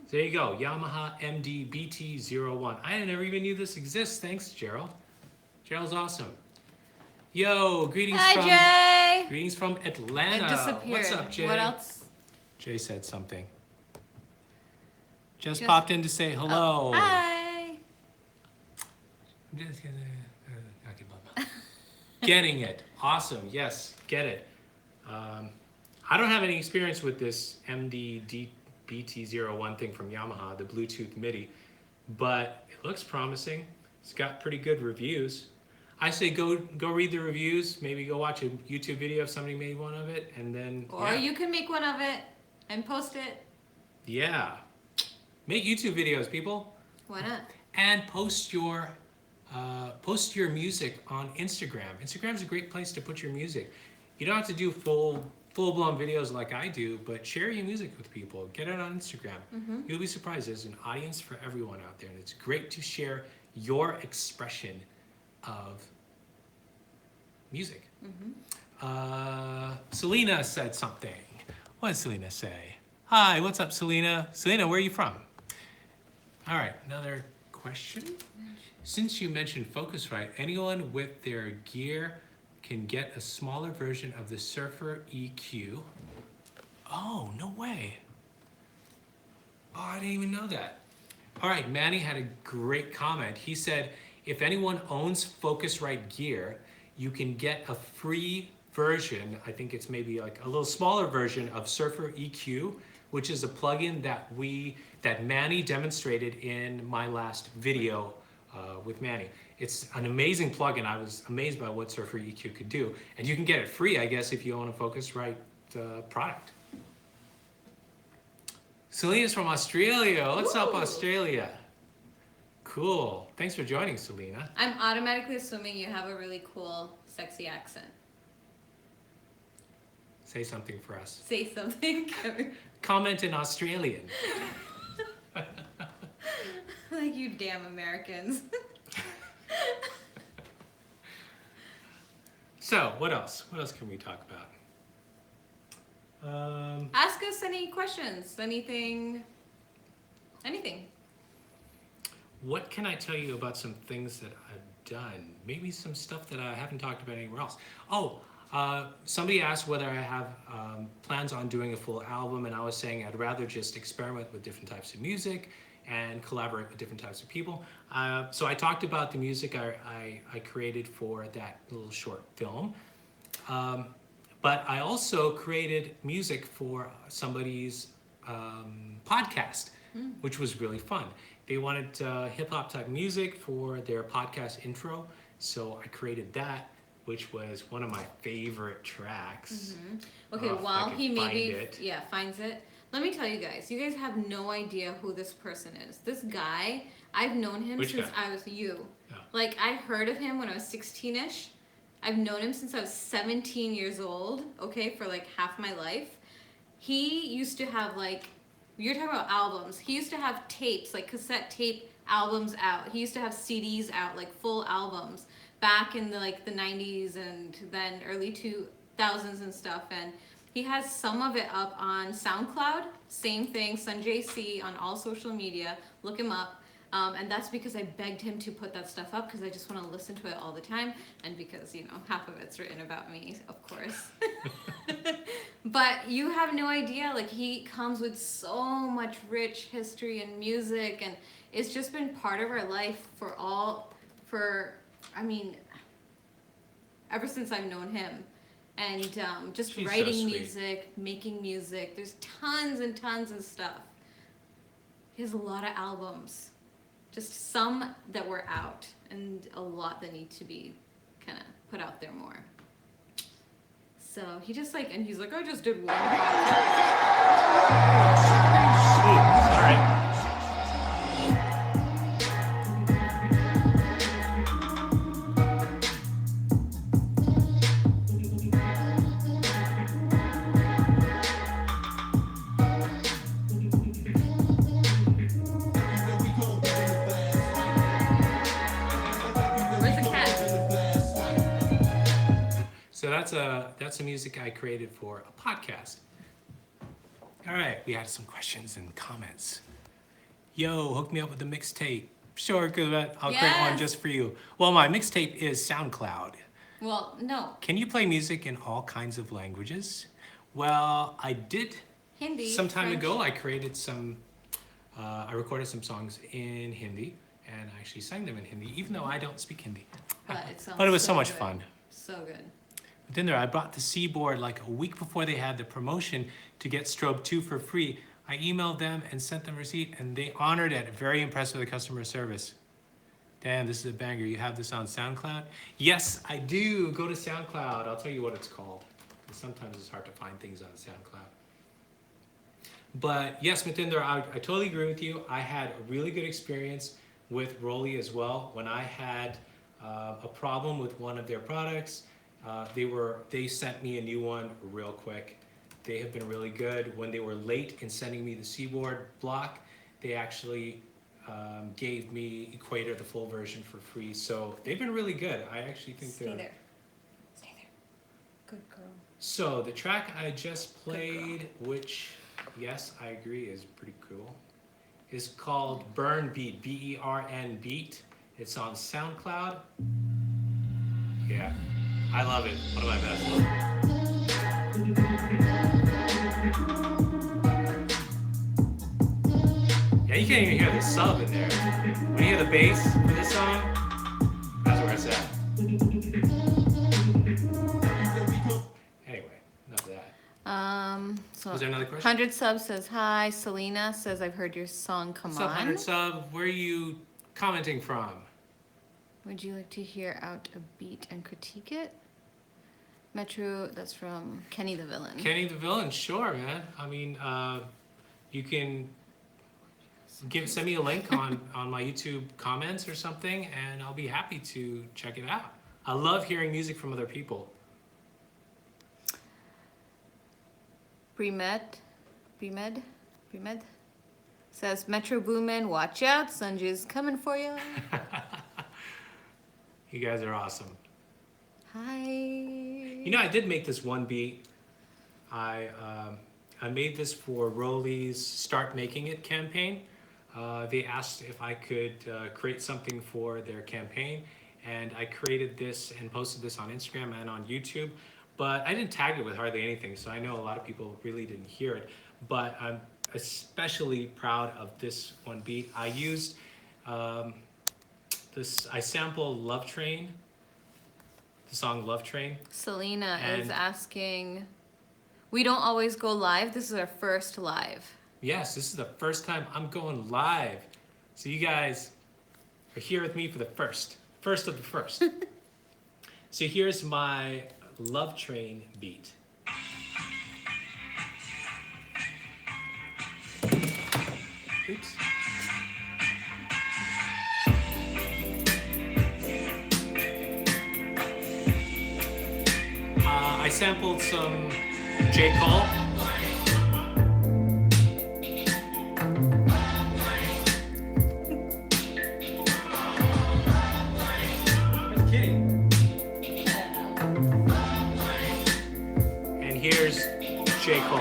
There you go, Yamaha MDBT01. I never even knew this exists. Thanks, Gerald. Gerald's awesome. Yo, greetings Jay. Greetings from Atlanta. It disappeared. What's up, Jay? What else? Jay said something. Just popped in to say hello. Oh, hi. Getting it. Awesome. Yes, get it. I don't have any experience with this MDBT01 thing from Yamaha, the Bluetooth MIDI, but it looks promising. It's got pretty good reviews. I say go read the reviews, maybe go watch a YouTube video if somebody made one of it, and then... Or you can make one of it and post it. Yeah. Make YouTube videos, people. Why not? And post your music on Instagram. Instagram's a great place to put your music. You don't have to do full-blown videos like I do, but share your music with people. Get it on Instagram. Mm-hmm. You'll be surprised. There's an audience for everyone out there, and it's great to share your expression of music. Mm-hmm. Selena said something. What did Selena say? Hi, what's up, Selena? Selena, where are you from? All right, another question. Since you mentioned Focusrite, anyone with their gear can get a smaller version of the Surfer EQ. Oh, no way. Oh, I didn't even know that. All right, Manny had a great comment. He said, if anyone owns Focusrite gear, you can get a free version. I think it's maybe like a little smaller version of Surfer EQ, which is a plugin that Manny demonstrated in my last video with Manny. It's an amazing plugin. I was amazed by what Surfer EQ could do. And you can get it free, I guess, if you own a Focusrite product. Selena's from Australia. What's up, Australia? Cool. Thanks for joining, Selena. I'm automatically assuming you have a really cool, sexy accent. Say something for us. Say something. Comment in Australian. Like you damn Americans. So, what else? What else can we talk about? Ask us any questions. Anything. What can I tell you about some things that I've done? Maybe some stuff that I haven't talked about anywhere else. Oh, somebody asked whether I have plans on doing a full album, and I was saying I'd rather just experiment with different types of music. and collaborate with different types of people. So I talked about the music I created for that little short film. But I also created music for somebody's podcast, which was really fun. They wanted hip hop type music for their podcast intro, so I created that, which was one of my favorite tracks. Okay, If I while could he find maybe it. finds it, let me tell you guys have no idea who this person is. This guy, I've known him Which since guy? I was you. Oh. Like I heard of him when I was 16ish. I've known him since I was 17 years old, okay, for like half my life. He used to have like, you're talking about albums. He used to have tapes, like cassette tape albums out. He used to have CDs out, like full albums, back in the like the 90s and then early 2000s and stuff. And he has some of it up on SoundCloud. Same thing, Sanjay C on all social media. Look him up. And that's because I begged him to put that stuff up because I just want to listen to it all the time. And because, you know, half of it's written about me, of course. But you have no idea. Like, he comes with so much rich history and music. And it's just been part of our life ever since I've known him. And just He's so writing sweet. music, making music. There's tons and tons of stuff. He has a lot of albums. Just some that were out and a lot that need to be kind of put out there more. So he just like, and he's like, I just did one podcast. Sorry. Where's the cat? So that's the music I created for a podcast. All right, we had some questions and comments. Yo, hook me up with the mixtape. Sure, good. I'll create one Yes. just for you. Well, my mixtape is SoundCloud. Well, no. Can you play music in all kinds of languages? Well, I did Hindi. some time French. ago. I created some. I recorded some songs in Hindi, and I actually sang them in Hindi, even though I don't speak Hindi. But it sounds But it was so much good. fun. So good. But then I bought the Seaboard like a week before they had the promotion to get Strobe 2 for free. I emailed them and sent them a receipt, and they honored it. Very impressed with the customer service. Damn, this is a banger. You have this on SoundCloud? Yes, I do. Go to SoundCloud. I'll tell you what it's called. Sometimes it's hard to find things on SoundCloud. But yes, Matinder, I totally agree with you. I had a really good experience with Rolly as well. When I had a problem with one of their products, they sent me a new one real quick. They have been really good. When they were late in sending me the Seaboard block, they actually gave me Equator, the full version, for free. So they've been really good. I actually think Stay they're... there. Stay there. Good girl. So the track I just played, which, yes, I agree, is pretty cool, is called Burn Beat, B-E-R-N Beat. It's on SoundCloud. Yeah, I love it. One of my best. Yeah, you can't even hear the sub in there. When you hear the bass for this song, that's where it's at. Anyway, enough of that. So Was there another question? 100 subs says hi. Selena says I've heard your song Come What's up, On. 100 sub? Where are you commenting from? Would you like to hear out a beat and critique it? Metro, that's from Kenny the Villain. Kenny the Villain, sure, man. I mean, you can send me a link on my YouTube comments or something, and I'll be happy to check it out. I love hearing music from other people. Premed says Metro Boomin, watch out, Sanjay's coming for you. You guys are awesome. Hi. You know, I did make this one beat. I made this for Rolly's Start Making It campaign. They asked if I could create something for their campaign, and I created this and posted this on Instagram and on YouTube. But I didn't tag it with hardly anything, so I know a lot of people really didn't hear it. But especially proud of this one beat. I used I sampled Love Train, the song Love Train. Selena is And- asking, we don't always go live. This is our first live. Yes, this is the first time I'm going live. So you guys are here with me for the first of the first. So here's my Love Train beat. Oops. I sampled some J. Cole. I'm kidding. And here's J. Cole.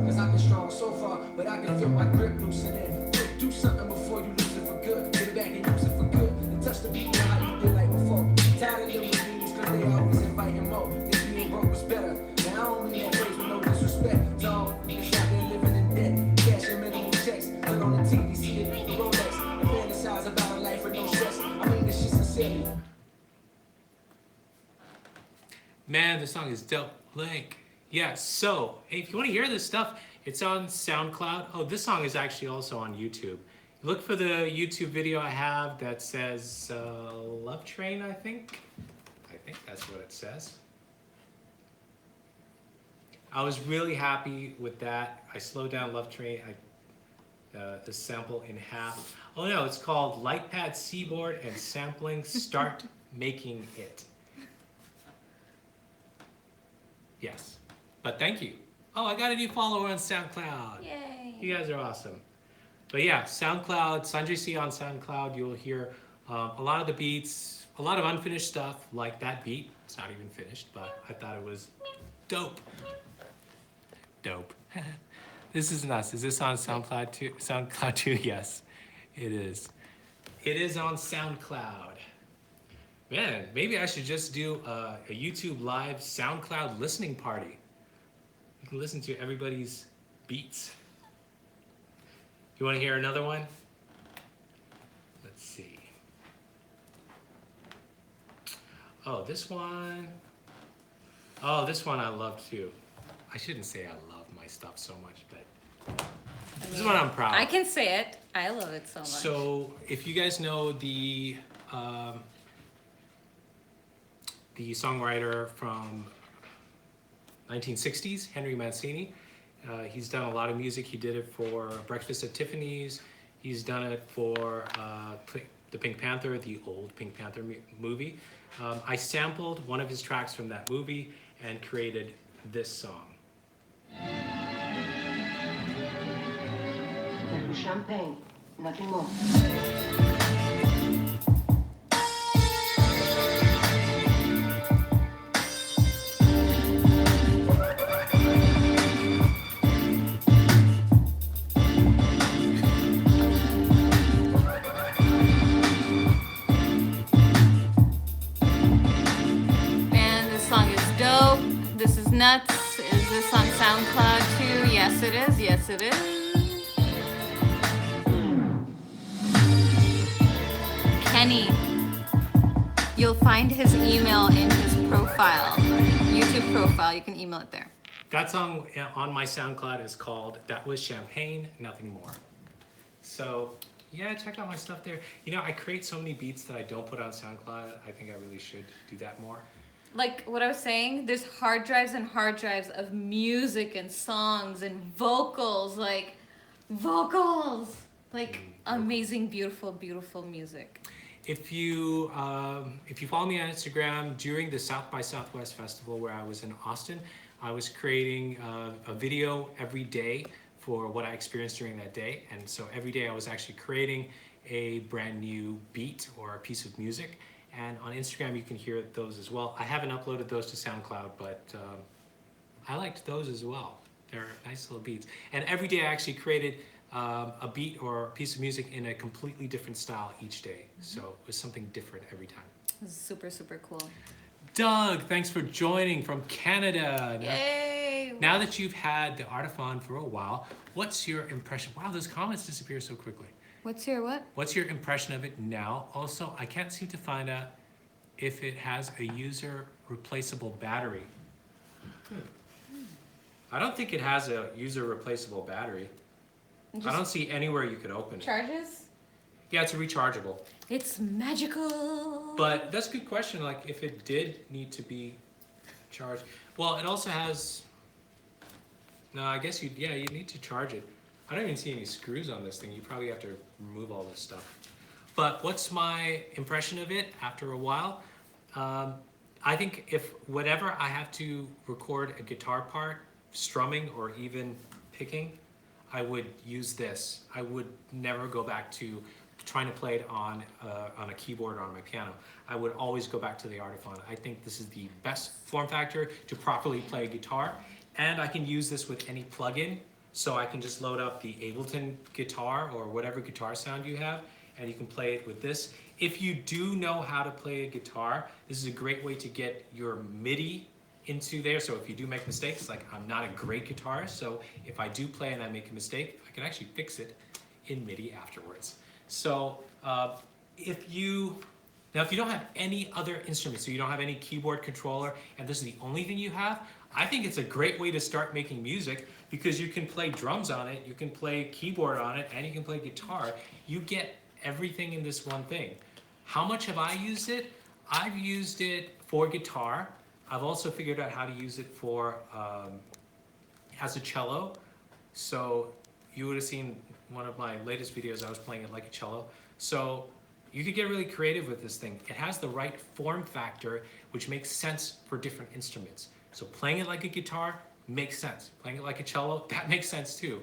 Cause I've been strong so far, but I can feel my grip loosening. Do something before you lose it for good. Get it back and use it for good. And touch the people how you did like before. Tired of them meetings cause they always inviting more. If you ain't broke was better. Now I don't mean that phrase with no disrespect. No, it's out there living in debt. Cash and minimal checks. Look on the TV, see it, the Rolex. And fantasize about a life with no stress. I mean this shit sincerely. Man, this song is dope. Link. Yeah, so if you want to hear this stuff, it's on SoundCloud. Oh, this song is actually also on YouTube. Look for the YouTube video I have that says Love Train, I think. I think that's what it says. I was really happy with that. I slowed down Love Train, the sample in half. Oh no, it's called Lightpad Seaboard and Sampling Start Making It. Yes, but thank you. Oh, I got a new follower on SoundCloud. Yay. You guys are awesome. But yeah, SoundCloud, Sanjay C on SoundCloud, you'll hear a lot of the beats, a lot of unfinished stuff, like that beat. It's not even finished, but I thought it was dope. Dope. This is nuts. Is this on SoundCloud too? SoundCloud too? Yes, it is. It is on SoundCloud. Man, maybe I should just do a YouTube live SoundCloud listening party. You can listen to everybody's beats. You want to hear another one? Let's see. Oh, this one. Oh, this one I love too. I shouldn't say I love my stuff so much, but this is what I'm proud of. I can say it. I love it so much. So, if you guys know the songwriter from 1960s, Henry Mancini, he's done a lot of music. He did it for Breakfast at Tiffany's. He's done it for the Pink Panther, the old Pink Panther movie. I sampled one of his tracks from that movie and created this song. Champagne, nothing more. Man, this song is dope. This is nuts. Is this on SoundCloud too? Yes, it is. Yes, it is. Kenny. You'll find his email in his profile, YouTube profile. You can email it there. That song on my SoundCloud is called That Was Champagne, Nothing More. So, yeah, check out my stuff there. You know, I create so many beats that I don't put on SoundCloud. I think I really should do that more. Like what I was saying, there's hard drives and hard drives of music and songs and vocals, like amazing, beautiful, beautiful music. If you follow me on Instagram, during the South by Southwest Festival where I was in Austin, I was creating a video every day for what I experienced during that day. And so every day I was actually creating a brand new beat or a piece of music. And on Instagram, you can hear those as well. I haven't uploaded those to SoundCloud, but I liked those as well. They're nice little beats. And every day I actually created a beat or a piece of music in a completely different style each day. So it was something different every time. This is super, super cool. Doug, thanks for joining from Canada. Yay! Now that you've had the Artiphon for a while, what's your impression? Wow, those comments disappear so quickly. What's your what? What's your impression of it now? Also, I can't seem to find out if it has a user replaceable battery. I don't think it has a user replaceable battery. I don't see anywhere you could open it. Charges? Yeah, it's a rechargeable. It's magical. But that's a good question, like if it did need to be charged. Well, it also has, no, I guess you need to charge it. I don't even see any screws on this thing. You probably have to remove all this stuff. But what's my impression of it after a while? I think if whenever I have to record a guitar part, strumming or even picking, I would use this. I would never go back to trying to play it on a keyboard or on my piano. I would always go back to the Artiphon. I think this is the best form factor to properly play a guitar, and I can use this with any plugin. So I can just load up the Ableton guitar or whatever guitar sound you have, and you can play it with this. If you do know how to play a guitar, this is a great way to get your Midi into there. So if you do make mistakes, like I'm not a great guitarist, so if I do play and I make a mistake, I can actually fix it in Midi afterwards. So if you don't have any other instruments, so you don't have any keyboard controller, and this is the only thing you have, I think it's a great way to start making music because you can play drums on it, you can play keyboard on it, and you can play guitar. You get everything in this one thing. How much have I used it? I've used it for guitar. I've also figured out how to use it for as a cello. So you would have seen one of my latest videos, I was playing it like a cello. So you could get really creative with this thing. It has the right form factor, which makes sense for different instruments. So playing it like a guitar makes sense. Playing it like a cello, that makes sense too.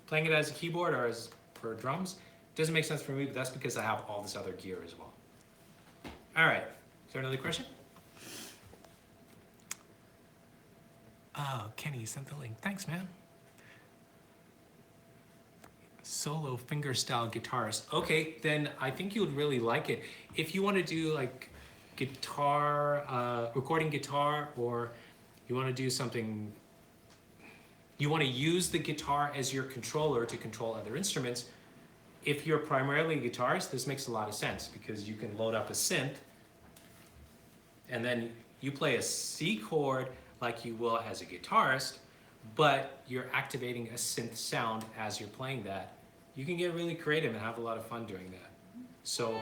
Playing it as a keyboard or as for drums doesn't make sense for me, but that's because I have all this other gear as well. All right, is there another question? Oh, Kenny sent the link. Thanks, man. Solo fingerstyle guitarist. Okay, then I think you would really like it. If you want to do like guitar, recording guitar, or you want to do something, you want to use the guitar as your controller to control other instruments. If you're primarily a guitarist, this makes a lot of sense because you can load up a synth and then you play a C chord like you will as a guitarist, but you're activating a synth sound as you're playing that. You can get really creative and have a lot of fun doing that. So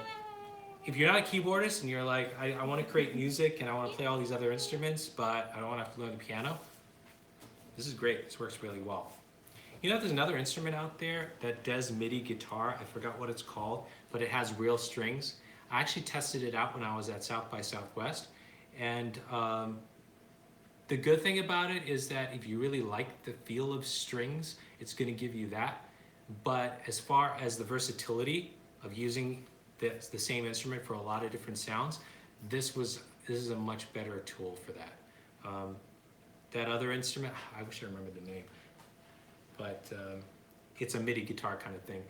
if you're not a keyboardist and you're like, I want to create music and I want to play all these other instruments, but I don't want to have to learn the piano, this is great. This works really well. You know, there's another instrument out there that does MIDI guitar. I forgot what it's called, but it has real strings. I actually tested it out when I was at South by Southwest. And the good thing about it is that if you really like the feel of strings, it's going to give you that. But as far as the versatility of using the same instrument for a lot of different sounds, this is a much better tool for that. That other instrument, I wish I remembered the name, but it's a MIDI guitar kind of thing.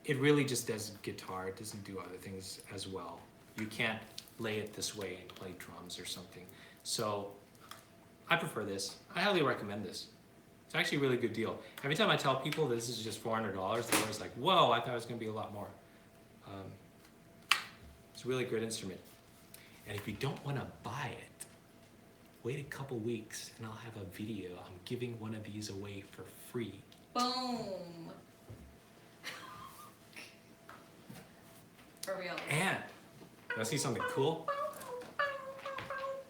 It really just does guitar. It doesn't do other things as well. You can't lay it this way and play drums or something. So I prefer this. I highly recommend this. It's actually a really good deal. Every time I tell people this is just $400, they're always like, whoa, I thought it was going to be a lot more. It's a really good instrument. And if you don't want to buy it, wait a couple weeks and I'll have a video. I'm giving one of these away for free. Boom. For real. And, wanna see something cool?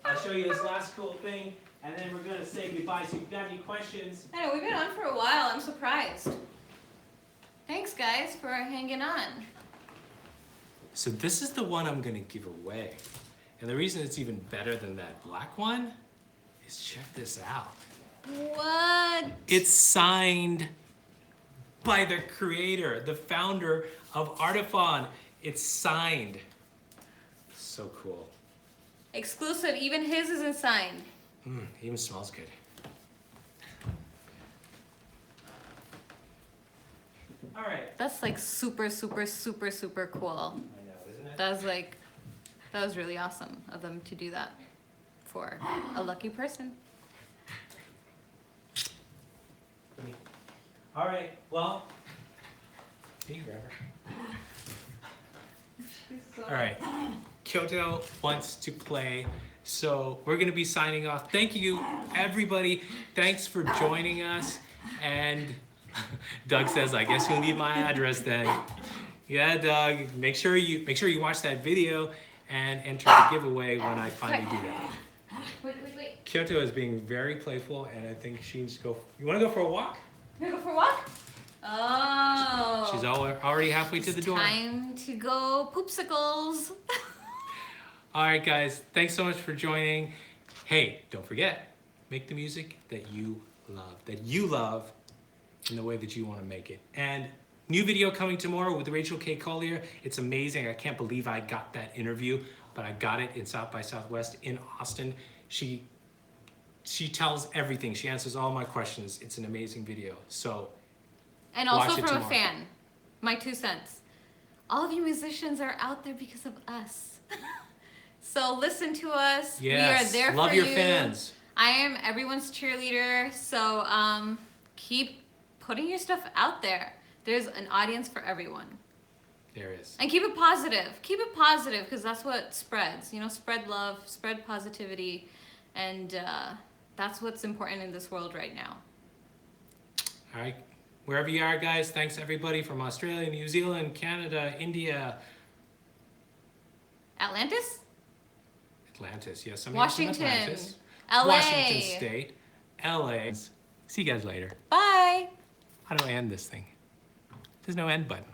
I'll show you this last cool thing, and then we're gonna say goodbye. So if you have any questions. I know, we've been on for a while. I'm surprised. Thanks, guys, for hanging on. So this is the one I'm gonna give away. And the reason it's even better than that black one is check this out. What? It's signed by the creator, the founder of Artiphon. It's signed. So cool. Exclusive. Even his isn't signed. Even smells good. All right. That's like super, super, super, super cool. I know, isn't it? That was really awesome of them to do that for a lucky person. All right, well, here you grab her. All right, Kyoto wants to play, so we're gonna be signing off. Thank you, everybody. Thanks for joining us. And Doug says, I guess you'll need my address then. Yeah, Doug, make sure you watch that video and enter the giveaway when I finally do that. Wait. Kyoto is being very playful, and I think she needs to go. You want to go for a walk? You wanna go for a walk? Oh. She's already halfway to the door. Time to go poopsicles. All right, guys. Thanks so much for joining. Hey, don't forget, make the music that you love in the way that you want to make it. And new video coming tomorrow with Rachel K. Collier. It's amazing. I can't believe I got that interview, but I got it in South by Southwest in Austin. She tells everything. She answers all my questions. It's an amazing video. So, And also watch it from a tomorrow. fan. My 2 cents. All of you musicians are out there because of us. So listen to us. Yes, We are there love for your you. fans. I am everyone's cheerleader. So keep putting your stuff out there. There's an audience for everyone. There is. And keep it positive. Keep it positive because that's what spreads. You know, spread love, spread positivity. And that's what's important in this world right now. All right. Wherever you are, guys, thanks everybody from Australia, New Zealand, Canada, India, Atlantis? Atlantis. Yes, I'm Washington. from Atlantis. LA. Washington State, LA. See you guys later. Bye. How do I end this thing? There's no end button.